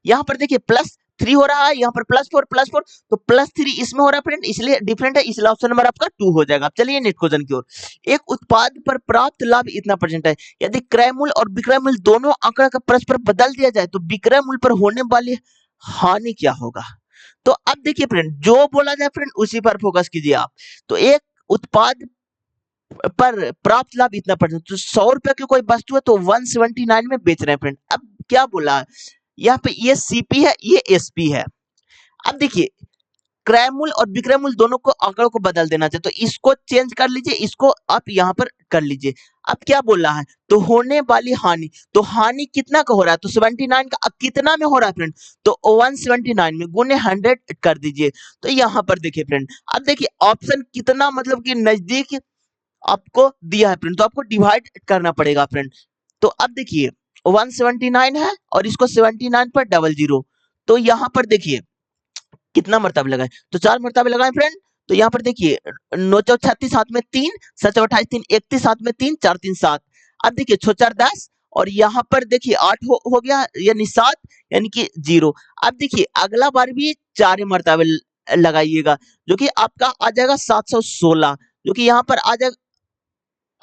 यहाँ पर देखिए +3 हो रहा है, यहाँ पर +4 तो +3 इसमें हो रहा है फ्रेंड, इसलिए डिफरेंट है, इसलिए ऑप्शन नंबर आपका 2 हो जाएगा। चलिए नेक्स्ट क्वेश्चन की ओर। एक उत्पाद पर प्राप्त लाभ इतना % है, यदि क्रय मूल्य और विक्रय मूल्य दोनों आंकड़ा का परस्पर बदल दिया जाए तो विक्रय मूल्य पर होने वाली हानि क्या होगा? तो अब देखिए फ्रेंड जो बोला जाए फ्रेंड उसी पर फोकस कीजिए आप। तो एक उत्पाद पर प्राप्त लाभ इतना %, तो 100 रुपए की कोई वस्तु है तो 179 में बेच रहे हैं फ्रेंड। अब क्या बोला है यहाँ पे? ये सीपी है, ये एसपी है। अब देखिए क्रय मूल्य और विक्रय मूल्य दोनों को आंकड़ों को बदल देना चाहिए, तो इसको चेंज कर लीजिए, इसको आप यहाँ पर कर लीजिए। अब क्या बोल रहा है? तो होने वाली हानि, तो हानि कितना का हो रहा है? तो 79 का। अब कितना में हो रहा है फ्रेंड? तो 179 में गुने 100 कर दीजिए। तो यहाँ पर देखिए फ्रेंड, अब देखिए ऑप्शन कितना मतलब कि नजदीक आपको दिया है फ्रेंड, तो आपको डिवाइड करना पड़ेगा फ्रेंड। तो अब देखिए 179 है और इसको 79 पर 00, तो यहाँ पर देखिए कितना मर्तबा लगाए? तो 4 मर्तबे लगाए फ्रेंड। तो यहाँ पर देखिए 9 चौक 36, 7 में 3, 7 28 3 31, 7 में 3 4 3 7। अब देखिए 6 4 10 और यहाँ पर देखिए 8 हो गया, यानी 7 यानी कि 0। अब देखिए अगला बार भी 4 मर्तबे लगाइएगा, जो कि आपका आ जाएगा 716, जो कि यहाँ पर आ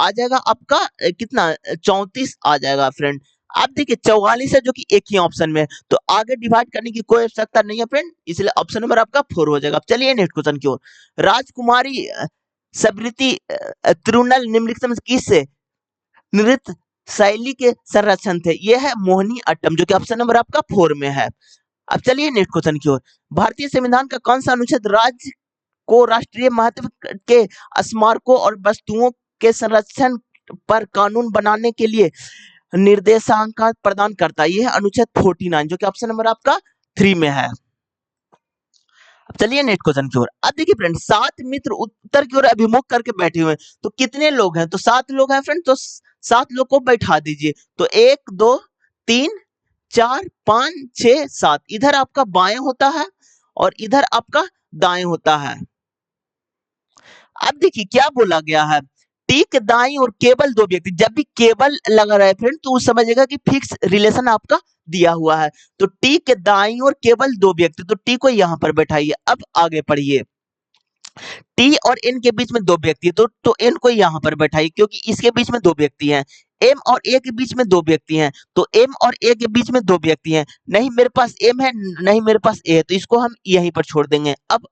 जाएगा आपका कितना 34 आ जाएगा फ्रेंड। आप देखिए 44 है, जो कि एक ही ऑप्शन में है, तो आगे डिवाइड करने की कोई आवश्यकता नहीं है फ्रेंड, इसलिए ऑप्शन नंबर आपका 4 हो जाएगा। अब चलिए नेक्स्ट क्वेश्चन की ओर। राजकुमारी सबृति तिरुनल निम्नलिखित में किस नृत्य शैली के संरक्षण थे? यह है मोहिनी अट्टम, जो कि ऑप्शन नंबर आपका 4 में है। अब चलिए नेक्स्ट क्वेश्चन की ओर। भारतीय संविधान का कौन सा अनुच्छेद राज्य को राष्ट्रीय महत्व के स्मारकों और वस्तुओं के संरक्षण पर कानून बनाने के लिए निर्देशांक प्रदान करता है? यह अनुच्छेद 49, जो कि ऑप्शन नंबर आपका 3 में है। अब चलिए नेक्स्ट क्वेश्चन की ओर। अब देखिए फ्रेंड 7 मित्र उत्तर की ओर अभिमुख करके बैठे हुए हैं, तो कितने लोग हैं? तो 7 लोग हैं फ्रेंड, तो 7 लोग को बैठा दीजिए। तो 1 2 3 4 5 6 7, इधर आपका बाएं होता है और इधर आपका दाएं होता है। अब देखिए क्या बोला गया है? टी के दाईं और केवल 2 व्यक्ति, जब भी केवल लगा रहा है फ्रेंड तो उस समझिएगा कि फिक्स रिलेशन आपका दिया हुआ है। तो टी के दाईं और केवल 2 व्यक्ति, तो टी को यहां पर बैठाइए। अब आगे पढ़िए। टी और एन के बीच में दो व्यक्ति है, तो एन को यहाँ पर बैठाइए क्योंकि इसके बीच में दो व्यक्ति हैं। एम और ए के बीच में दो व्यक्ति हैं, तो एम और ए के बीच में दो व्यक्ति हैं। नहीं मेरे पास एम है, नहीं मेरे पास ए है, तो इसको हम यहीं पर छोड़ देंगे। अब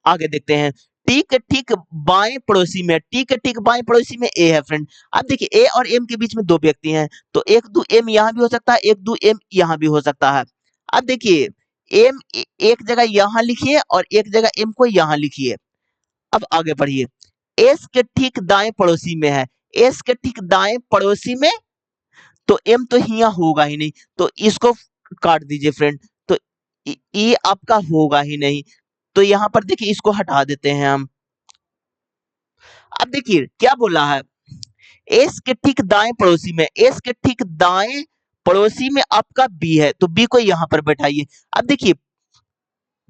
आगे देखते हैं। टी के ठीक बाएं पड़ोसी में, टी के ठीक बाएं पड़ोसी में ए है फ्रेंड। अब देखिए ए और एम के बीच में दो व्यक्ति हैं, तो एक दो एम यहाँ भी हो सकता है, एक दो एम यहाँ भी हो सकता है। अब देखिए एम एक जगह यहाँ लिखिए और एक जगह एम को यहाँ लिखिए। अब आगे बढ़िए। एस के ठीक दाएं पड़ोसी में है, एस के ठीक दाएं पड़ोसी में, तो एम तो यहाँ होगा ही नहीं, तो इसको काट दीजिए फ्रेंड। तो ये आपका होगा ही नहीं, तो यहाँ पर देखिए इसको हटा देते हैं हम। अब देखिए क्या बोला है, एस के ठीक दाएं पड़ोसी में, एस के ठीक दाएं पड़ोसी में आपका बी है, तो बी को यहाँ पर बैठाइए। अब देखिए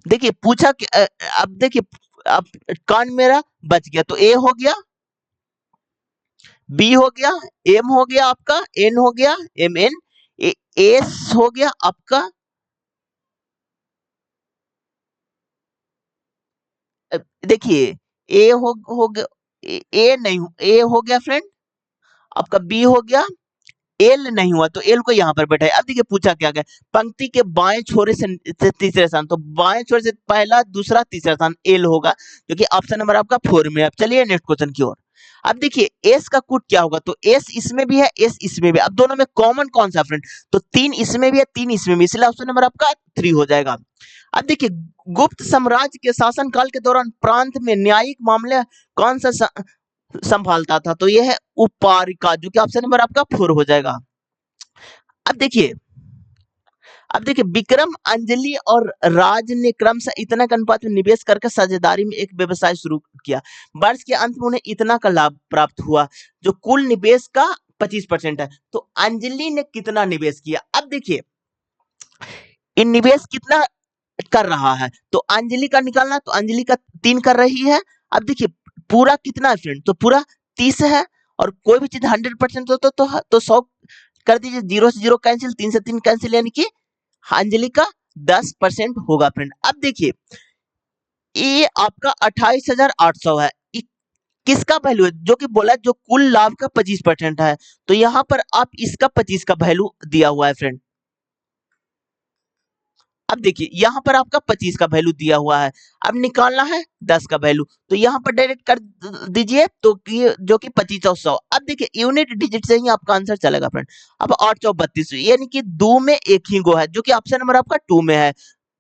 देखिए पूछा कि अब देखिए अब कान मेरा बच गया, तो ए हो गया, बी हो गया, एम हो गया आपका, एन हो गया, एम एन, एस हो गया आपका, देखिए ए हो गया, ए नहीं, ए हो गया फ्रेंड आपका, बी हो गया, एल नहीं हुआ तो एल को यहाँ पर बैठाए। अब देखिए पूछा क्या गया, पंक्ति के बाएं छोरे से तीसरे स्थान, तो बाएं छोरे से पहला दूसरा तीसरा स्थान एल होगा, जो कि ऑप्शन नंबर आपका 4 में है। अब चलिए नेक्स्ट क्वेश्चन की ओर। अब देखिए एस का कूट क्या होगा, तो एस इसमें भी है, एस इसमें भी। अब दोनों में कॉमन कौन सा फ्रेंड, तो 3 इसमें भी है, 3 इसमें भी, इसलिए ऑप्शन नंबर आपका 3 हो जाएगा। अब देखिए गुप्त साम्राज्य के शासनकाल के दौरान प्रांत में न्यायिक मामले कौन सा संभालता था, तो यह है उपारिका, जो कि ऑप्शन नंबर आपका 4 हो जाएगा। अब देखिए अब देखिए विक्रम, अंजलि और राज ने क्रमशः इतना के अनुपात में निवेश करके साझेदारी में एक व्यवसाय शुरू किया। वर्ष के अंत में उन्हें इतना का लाभ प्राप्त हुआ, जो कुल निवेश का 25% है। तो अंजलि ने कितना निवेश किया, अब देखिए इन निवेश कितना कर रहा है, तो अंजलि का निकालना, तो अंजलि का 3 कर रही है। अब देखिए पूरा कितना है फ्रेंड, तो पूरा 30 है, और कोई भी चीज 100% हो तो 100 कर दीजिए, 0 से 0 कैंसिल, 3 से 3 कैंसिल, यानी कि अंजलि का 10% होगा फ्रेंड। अब देखिए ये आपका 28,800 है, किसका वैल्यू है, जो कि बोला जो कुल लाभ का 25% है, तो यहाँ पर आप इसका 25 का वैल्यू दिया हुआ है फ्रेंड। अब देखिए यहाँ पर आपका 25 का वैल्यू दिया हुआ है, अब निकालना है 10 का वैल्यू, तो यहाँ पर डायरेक्ट कर दीजिए, तो जो कि 25 और 100। अब देखिए यूनिट डिजिट से ही आपका आंसर चलेगा फ्रेंड। अब 832 यानी कि 2 में एक ही गो है, जो कि ऑप्शन नंबर आपका 2 में है।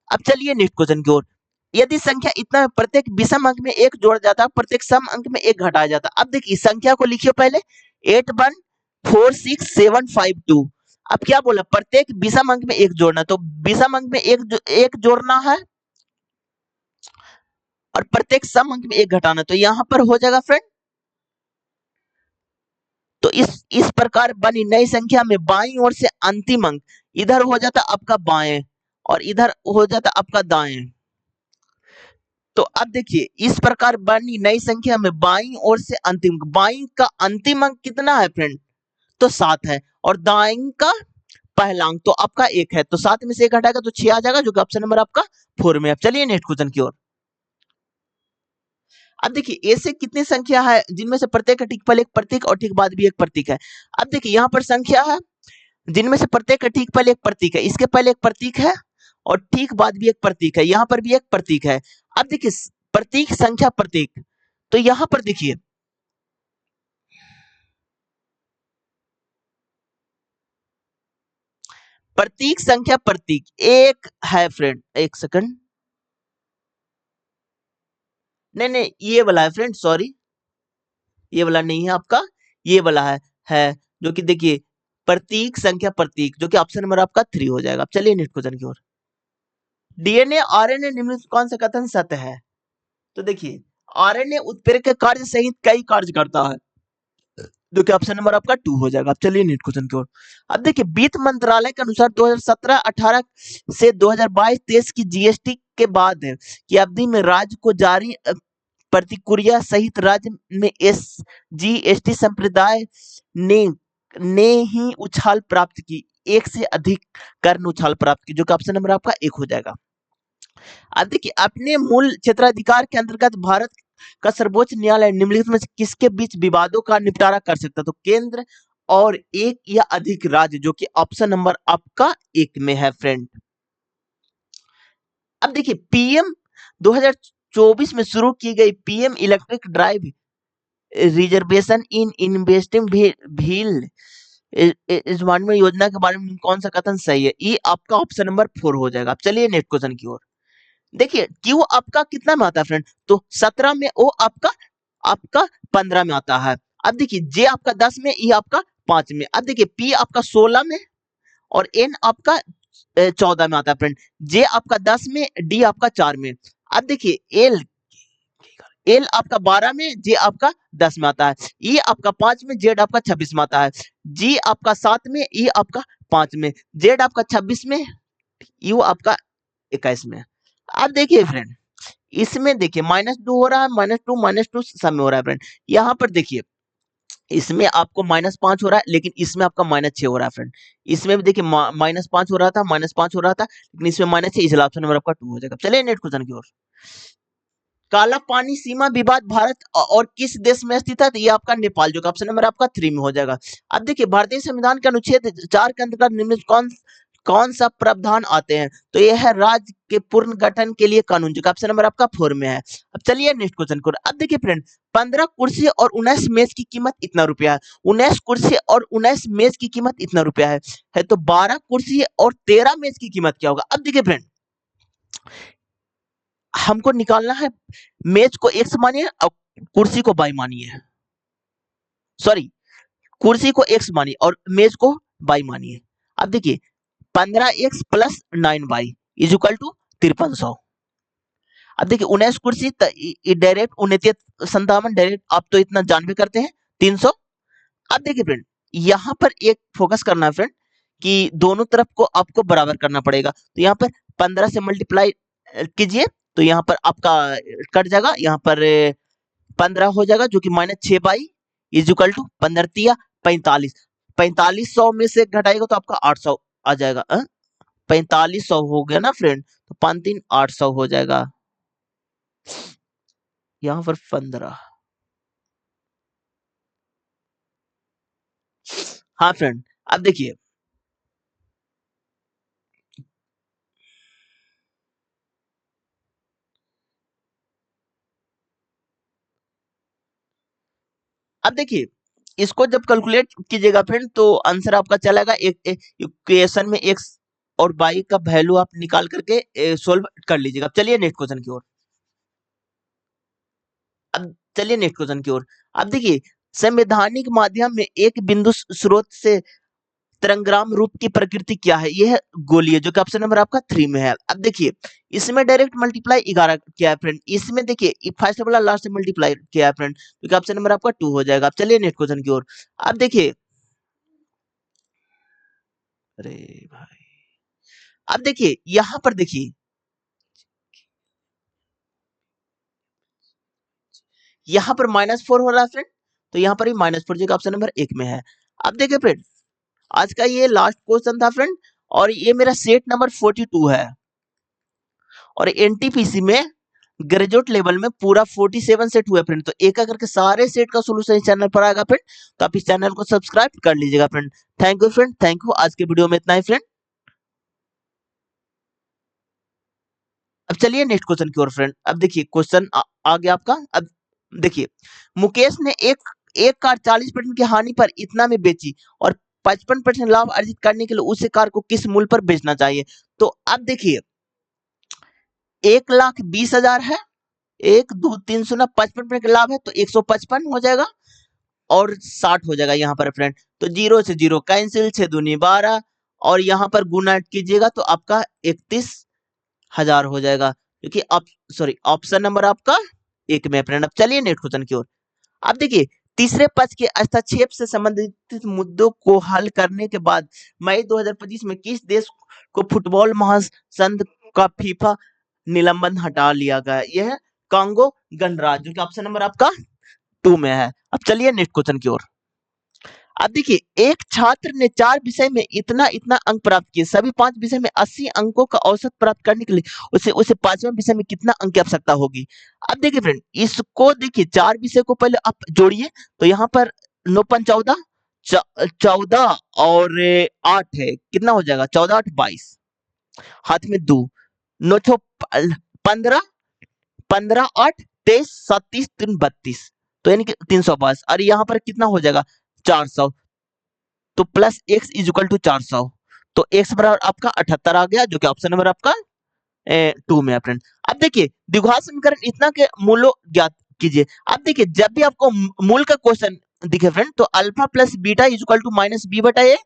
अब चलिए नेक्स्ट क्वेश्चन की ओर। यदि संख्या इतना में प्रत्येक विषम अंक में एक जोड़ा जाता है, प्रत्येक सम अंक में एक घटाया जाता है। अब देखिए संख्या को लिखिए पहले, 8146,752। अब क्या बोला, प्रत्येक विषम अंक में एक जोड़ना, तो विषम अंक में एक जोड़ना है और प्रत्येक सम अंक में एक घटाना, तो यहां पर हो जाएगा फ्रेंड। तो इस प्रकार बनी नई संख्या में बाईं ओर से अंतिम अंक इधर हो जाता आपका बाएं और इधर हो जाता आपका दाएं। तो अब देखिए इस प्रकार बनी नई संख्या में बाईं ओर से अंतिम, बाईं का अंतिम अंक कितना है फ्रेंड, तो 7 है, और दाईं का पहला अंक तो आपका 1 है, तो 7 में से 1 हटाएगा तो 6 आ जाएगा, जो कि ऑप्शन नंबर आपका 4 में है। अब चलिए नेक्स्ट क्वेश्चन की ओर। अब देखिए ऐसे कितनी संख्या है जिनमें से प्रत्येक का ठीक पहले एक प्रतीक और ठीक बाद भी एक प्रतीक है। अब देखिए यहाँ पर संख्या है जिनमें से प्रत्येक का ठीक पहले एक प्रतीक है, इसके पहले एक प्रतीक है और ठीक बाद भी एक प्रतीक है, यहाँ पर भी एक प्रतीक है। अब देखिए प्रतीक संख्या प्रतीक, तो यहाँ पर देखिए प्रतीक संख्या प्रतीक एक है फ्रेंड, एक सेकंड, नहीं नहीं ये वाला है फ्रेंड, सॉरी ये वाला नहीं है आपका, ये वाला है जो कि देखिए प्रतीक संख्या प्रतीक, जो कि ऑप्शन नंबर आपका 3 हो जाएगा। अब चलिए नेक्स्ट क्वेश्चन की ओर। डीएनए आरएनए निम्नलिखित कौन सा कथन सत्य है, तो देखिए आरएनए उत्प्रेरक के कार्य सहित कई कार्य करता है, जो कि ऑप्शन नंबर आपका 2 हो जाएगा। अब चलिए नेक्स्ट क्वेश्चन की ओर। अब देखिए वित्त मंत्रालय के अनुसार 2017-18 से 2022-23 की जीएसटी के बाद की अवधि में राज्य को जारी प्रतिक्रिया सहित राज्य में एस जीएसटी संप्रदाय ने ने ही उछाल प्राप्त की, एक से अधिक कर्ण उछाल प्राप्त की, जो कि ऑप्शन नंबर आपका 1 हो जाएगा। अब देखिए, अपने मूल क्षेत्राधिकार के अंतर्गत भारत का सर्वोच्च न्यायालय निम्नलिखित में से किसके बीच विवादों का निपटारा कर सकता है? तो केंद्र और एक या अधिक राज्य, जो कि ऑप्शन नंबर आपका एक में है फ्रेंड। अब देखिए, पीएम 2024 में शुरू की गई PM electric drive reservation in investing wheel इस में योजना के बारे में कौन सा कथन सही है? ये आपका ऑप्शन नंबर 4 हो जाएगा। अब चलिए नेक्स्ट क्वेश्चन की ओर। देखिए, क्यू आपका कितना में आता है फ्रेंड? तो 17 में, ओ आपका आपका 15 में आता है। अब देखिए, जे आपका 10 में, ई आपका 5 में। अब देखिए, पी आपका 16 में और एन आपका 14 में आता है फ्रेंड। जे आपका 10 में, डी आपका 4 में। अब देखिए, एल एल आपका 12 में, जे आपका 10 में आता है। ई आपका 5 में, जेड आपका 26 में आता है। जी आपका 7 में, ई आपका 5 में, जेड आपका 26 में, यू आपका 21 में। अब देखिए फ्रेंड, इसमें देखिए -2 हो रहा है, -2 सब में हो रहा है फ्रेंड। यहाँ पर देखिए, इसमें आपको -5 हो रहा है, लेकिन इसमें आपका -6 हो रहा है फ्रेंड। इसमें भी देखिए -5 हो रहा था, -5 हो रहा था, लेकिन इसमें -6, इसलिए ऑप्शन नंबर आपका 2 हो जाएगा। चलिए नेक्स्ट क्वेश्चन की ओर। काला पानी सीमा विवाद भारत और किस देश में स्थित है? तो ये आपका नेपाल, जो कि ऑप्शन नंबर आपका 3 में हो जाएगा। अब देखिए, भारतीय संविधान के अनुच्छेद 4 के अंतर्गत निम्नलिखित कौन कौन सा प्रावधान आते हैं? तो यह है राज्य के पूर्ण गठन के लिए कानून, जो कि ऑप्शन नंबर आपका 4 में है। अब चलिए नेक्स्ट क्वेश्चन को। अब देखिए फ्रेंड, 15 कुर्सी और 19 मेज की कीमत इतना रुपया है। 19 कुर्सी और 19 मेज की कीमत इतना रुपया है तो 12 कुर्सी और 13 मेज की कीमत क्या होगा? अब देखिए फ्रेंड, हमको निकालना है, मेज को x मानिए और कुर्सी को y मानिए, सॉरी, कुर्सी को x मानिए और मेज को y मानिए। अब देखिए, 15x plus 9y is equal to 5300। अब देखिए, 19 कुर्सी डायरेक्ट 29 57 डायरेक्ट, आप तो इतना जानबे करते हैं, 300। अब देखिए फ्रेंड, यहाँ पर एक फोकस करना है फ्रेंड, कि दोनों तरफ को आपको बराबर करना पड़ेगा। तो यहाँ पर 15 से मल्टीप्लाई कीजिए, तो यहाँ पर आपका कट जाएगा, यहाँ पर 15 हो जाएगा, जो कि -6y इज इक्वल टू 15 तिया 45। 4500 में से घटाएगा तो आपका 800 आ जाएगा। 4500 हो गया ना फ्रेंड, तो 5 3 800 हो जाएगा। यहाँ पर 15। हाँ फ्रेंड, अब देखिए, अब देखिए, इसको जब कैलकुलेट कीजिएगा फ्रेंड, तो आंसर आपका चलेगा एक इक्वेशन में एक्स और वाई का वैल्यू आप निकाल करके सोल्व कर लीजिएगा। चलिए नेक्स्ट क्वेश्चन की ओर। अब चलिए नेक्स्ट क्वेश्चन की ओर। अब देखिए, संवैधानिक माध्यम में एक बिंदु स्रोत से तरंगराम रूप की प्रकृति क्या है? यह गोलीय, जो कि ऑप्शन नंबर आपका 3 में है। अब देखिए, इसमें डायरेक्ट मल्टीप्लाई 11 किया है फ्रेंड। इसमें देखिए, फर्स्ट वाला लास्ट से मल्टीप्लाई किया है फ्रेंड, जो कि ऑप्शन नंबर आपका 2 हो जाएगा। अब चलिए नेक्स्ट क्वेश्चन की ओर। अब देखिए, अरे भाई, अब देखिए यहाँ पर देखिए, यहाँ पर -4 हो रहा है फ्रेंड, तो यहाँ पर भी -4 जगह ऑप्शन नंबर 1 में है। अब देखिए फ्रेंड, आज का ये लास्ट क्वेश्चन था फ्रेंड, और ये मेरा सेट नंबर 42 है, और एनटीपीसी में ग्रेजुएट लेवल में पूरा 47 सेट हुए फ्रेंड। तो एक एक करके सारे सेट का सोल्यूशन इस चैनल पर आएगा फ्रेंड, तो आप इस चैनल को सब्सक्राइब कर लीजिएगा friend. Thank you friend, thank you. आज के वीडियो में इतना ही फ्रेंड। अब चलिए नेक्स्ट क्वेश्चन की ओर फ्रेंड। अब देखिए, क्वेश्चन आ गया आपका। अब देखिए, मुकेश ने एक कार 40% की हानि पर इतना में बेची और 55% लाभ अर्जित करने के लिए उसे कार को किस मूल्य पर बेचना चाहिए? तो अब देखिए, 1,20,000 है, 1 2 3 0 55% लाभ है, तो 155 हो जाएगा और 60 हो जाएगा यहाँ पर फ्रेंड। तो 0 से 0 कैंसिल, 6 दूनी 12, और यहाँ पर गुना कीजिएगा तो आपका 31,000 हो जाएगा, क्योंकि आप सॉरी, ऑप्शन नंबर आपका 1 में फ्रेंड। अब चलिए नेक्स्ट क्वेश्चन की ओर। अब देखिए, तीसरे पक्ष के हस्तक्षेप से संबंधित मुद्दों को हल करने के बाद मई 2025 में किस देश को फुटबॉल महासंघ का फीफा निलंबन हटा लिया गया? यह है कांगो गणराज्य, जो कि ऑप्शन नंबर आपका 2 में है। अब चलिए नेक्स्ट क्वेश्चन की ओर। अब देखिए एक छात्र ने 4 विषय में इतना इतना अंक प्राप्त किए, सभी 5 विषय में 80 अंकों का औसत प्राप्त करने के लिए उसे उसे 5वें विषय में कितना अंक की आवश्यकता होगी। अब देखिए फ्रेंड, इसको देखिए 4 विषय को पहले आप जोड़िए, तो यहाँ पर 9 पंच 14, 14 और 8 है, कितना हो जाएगा 14 8 22, हाथ में 2, 9 छो 15, 15 8 23 7 30 3 32, तो यानी कि 322, और यहाँ पर कितना हो जाएगा 400, तो plus x is equal to 400, तो एक्स बराबर आपका 78 आ गया, जो कि ऑप्शन नंबर आपका 2 में है फ्रेंड। अब देखिए द्विघात समीकरण इतना के मूल्यों ज्ञात कीजिए। अब देखिए जब भी आपको मूल का क्वेश्चन दिखे फ्रेंड, तो alpha plus beta is equal to minus B बटा ए,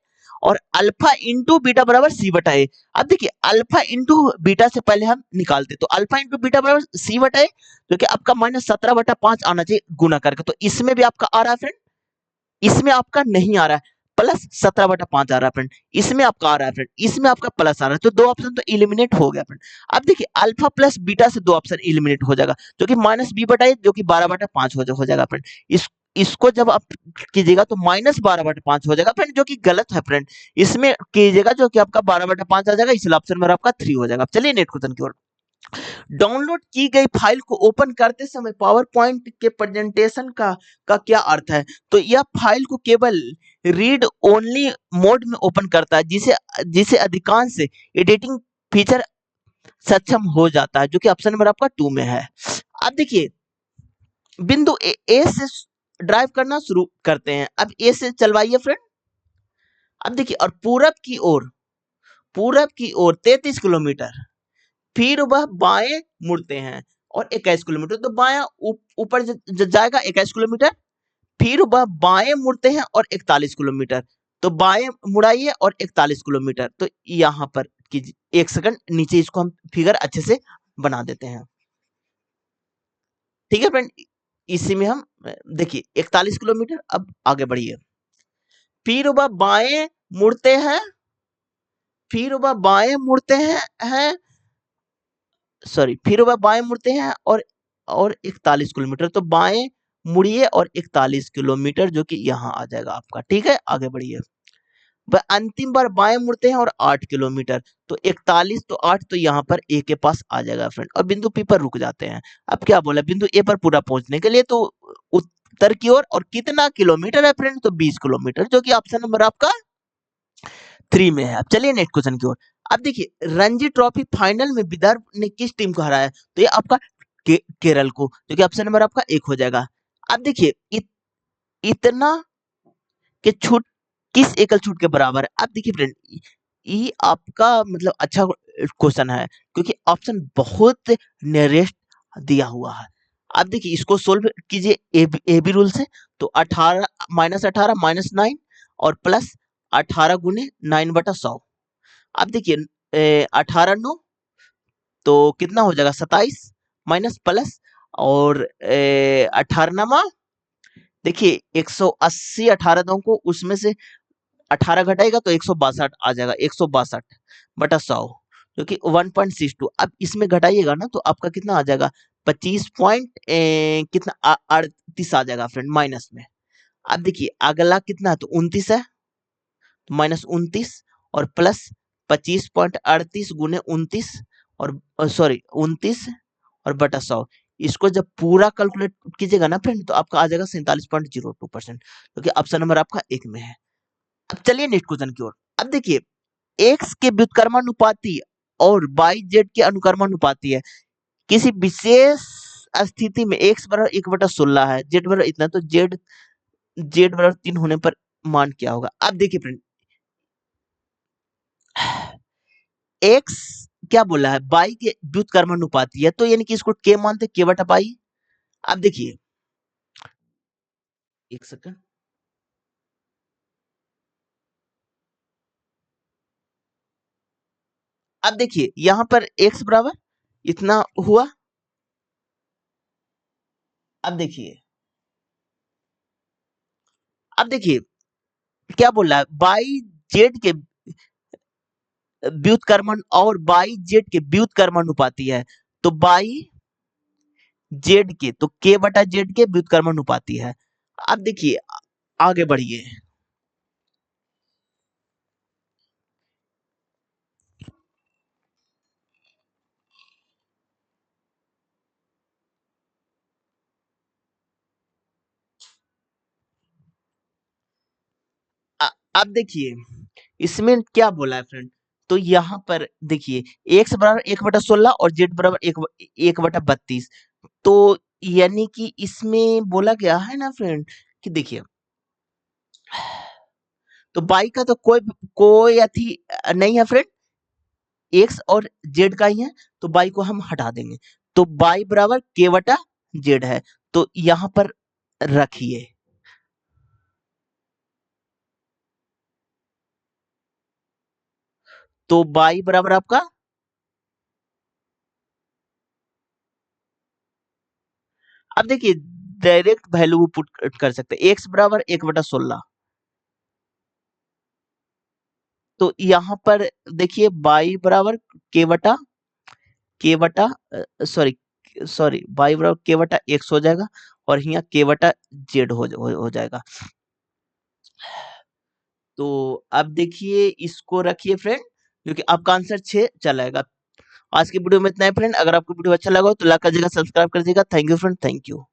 और अल्फा इंटू बीटा बराबर सी बटा ए। अब देखिए अल्फा इंटू बीटा से पहले हम निकालते, तो अल्फा इंटू बीटा बराबर सी बटा ए, जो कि आपका -17/5 आना चाहिए गुना करके, तो इसमें भी आपका आ रहा है फ्रेंड, इसमें आपका नहीं आ रहा है, प्लस 17/5 आ रहा है फ्रेंड, इसमें आपका आ रहा है फ्रेंड, इसमें आपका प्लस आ रहा है, तो 2 ऑप्शन तो इलिमिनेट हो गया फ्रेंड। अब देखिए अल्फा प्लस बीटा से 2 ऑप्शन इलिमिनेट हो जाएगा, जो कि माइनस बी बटा ए, जो कि 12/5 हो जाएगा फ्रेंड। इसको जब आप कीजिएगा तो -12/5 हो जाएगा फ्रेंड, जो कि गलत है फ्रेंड, इसमें कीजिएगा जो कि आपका 12/5 आ जाएगा, इसलिए ऑप्शन में आपका 3 हो जाएगा। चलिए नेक्स्ट क्वेश्चन की ओर। डाउनलोड की गई फाइल को ओपन करते समय पावर पॉइंट के प्रेजेंटेशन का क्या अर्थ है? तो यह फाइल को केवल रीड ओनली मोड में ओपन करता है, जिसे जिसे अधिकांश एडिटिंग फीचर सक्षम हो जाता है, जो कि ऑप्शन नंबर आपका 2 में है। अब देखिए बिंदु ए से ड्राइव करना शुरू करते हैं, अब ए से चलवाइए फ्रेंड। अब देखिए और पूरब की ओर 33 किलोमीटर, फिर वह बाएं मुड़ते हैं और 21 किलोमीटर, तो बायां ऊपर जाएगा 21 किलोमीटर, फिर वह बाएं मुड़ते हैं और 41 किलोमीटर, तो बाएं मुड़ाइए और 41 किलोमीटर, तो यहां पर कीजिए 1 सेकंड, नीचे इसको हम फिगर अच्छे से बना देते हैं, ठीक है फ्रेंड। इसी में हम देखिए 41 किलोमीटर, अब आगे बढ़िए, फिर वह बाएं मुड़ते हैं, फिर वह बाएं मुड़ते हैं सॉरी, फिर वह बाएं मुड़ते हैं और 41 किलोमीटर, तो बाएं मुड़िए और 41 किलोमीटर, जो कि यहाँ आ जाएगा आपका, ठीक है। आगे बढ़िए, वह अंतिम बार बाएं मुड़ते हैं और 8 किलोमीटर, तो 41 तो 8, तो यहाँ पर ए के पास आ जाएगा फ्रेंड, और बिंदु पी पर रुक जाते हैं। अब क्या बोला, बिंदु ए पर पूरा पहुंचने के लिए तो उत्तर की ओर, और कितना किलोमीटर है फ्रेंड, तो 20 किलोमीटर, जो कि ऑप्शन नंबर आपका 3 में है। अब चलिए नेक्स्ट क्वेश्चन की ओर। अब देखिए रणजी ट्रॉफी फाइनल में विदर्भ ने किस टीम को हराया, तो ये आपका केरल को, जो कि ऑप्शन नंबर आपका 1 हो जाएगा। अब देखिए इतना के छूट किस एकल छूट के बराबर है। अब देखिए फ्रेंड ये आपका मतलब अच्छा क्वेश्चन है, क्योंकि ऑप्शन बहुत नियरेस्ट दिया हुआ है। अब देखिए इसको सोल्व कीजिए ए बी रूल से, तो 18 -18 -9 और प्लस 18 गुने 9/100। अब देखिए 18 9, तो कितना हो जाएगा 27 माइनस प्लस, और 18 नमा देखिए 180, 18 दो को उसमें से 18 घटाएगा तो 162 आ जाएगा, 162/100, जो कि 1.62। अब इसमें घटाइएगा ना तो आपका कितना आ जाएगा 25 पॉइंट कितना 38 आ जाएगा फ्रेंड माइनस में। अब देखिए अगला कितना है, तो 29 है, तो -29 और प्लस 25.38 गुने 29 और सॉरी 29 और बटा 100, इसको जब पूरा कैलकुलेट कीजिएगा ना फ्रेंड, तो आपका आ जाएगा 47.02%, क्योंकि ऑप्शन नंबर आपका 1 में है। अब चलिए नेक्स्ट क्वेश्चन की ओर। अब देखिए x के व्युत्क्रमानुपाती और y z के अनुक्रमानुपाती है, किसी विशेष स्थिति में x बराबर 1/16 है, z बराबर इतना, तो z बराबर 3 होने पर मान क्या होगा। अब देखिए फ्रेंड x क्या बोला है, y के व्युत्क्रमानुपाती है, तो यानी कि इसको k मानते k/पाई। अब देखिए 1 सेकंड, अब देखिए यहां पर x बराबर इतना हुआ। अब देखिए क्या बोल रहा है, बाई जेड के व्युत्क्रमण और बाई जेड के व्युत्क्रमानुपाती है, तो बाई जेड के तो k/z के व्युत्क्रमानुपाती है। अब देखिए आगे बढ़िए, अब देखिए इसमें क्या बोला है फ्रेंड, तो यहाँ पर देखिए x बराबर 1/16 और z बराबर 1/32। तो यानी कि इसमें बोला गया है ना फ्रेंड कि देखिए, तो y का तो कोई अथी नहीं है फ्रेंड, x और z का ही है, तो y को हम हटा देंगे, तो y बराबर k/z है। तो यहाँ पर रखिए, तो y बराबर आपका, अब देखिए डायरेक्ट वैल्यू पुट कर सकते हैं, x बराबर 1/16। तो यहाँ पर देखिए y बराबर k बटा सॉरी सॉरी y बराबर k/x हो जाएगा, और यहाँ k/z हो जाएगा। तो अब देखिए इसको रखिए फ्रेंड, क्योंकि आपका आंसर 6 चला आएगा। आज की वीडियो में इतना है फ्रेंड, अगर आपको वीडियो अच्छा लगा हो तो लाइक कर दीजिएगा, सब्सक्राइब कर दीजिएगा। Thank you friend, thank you.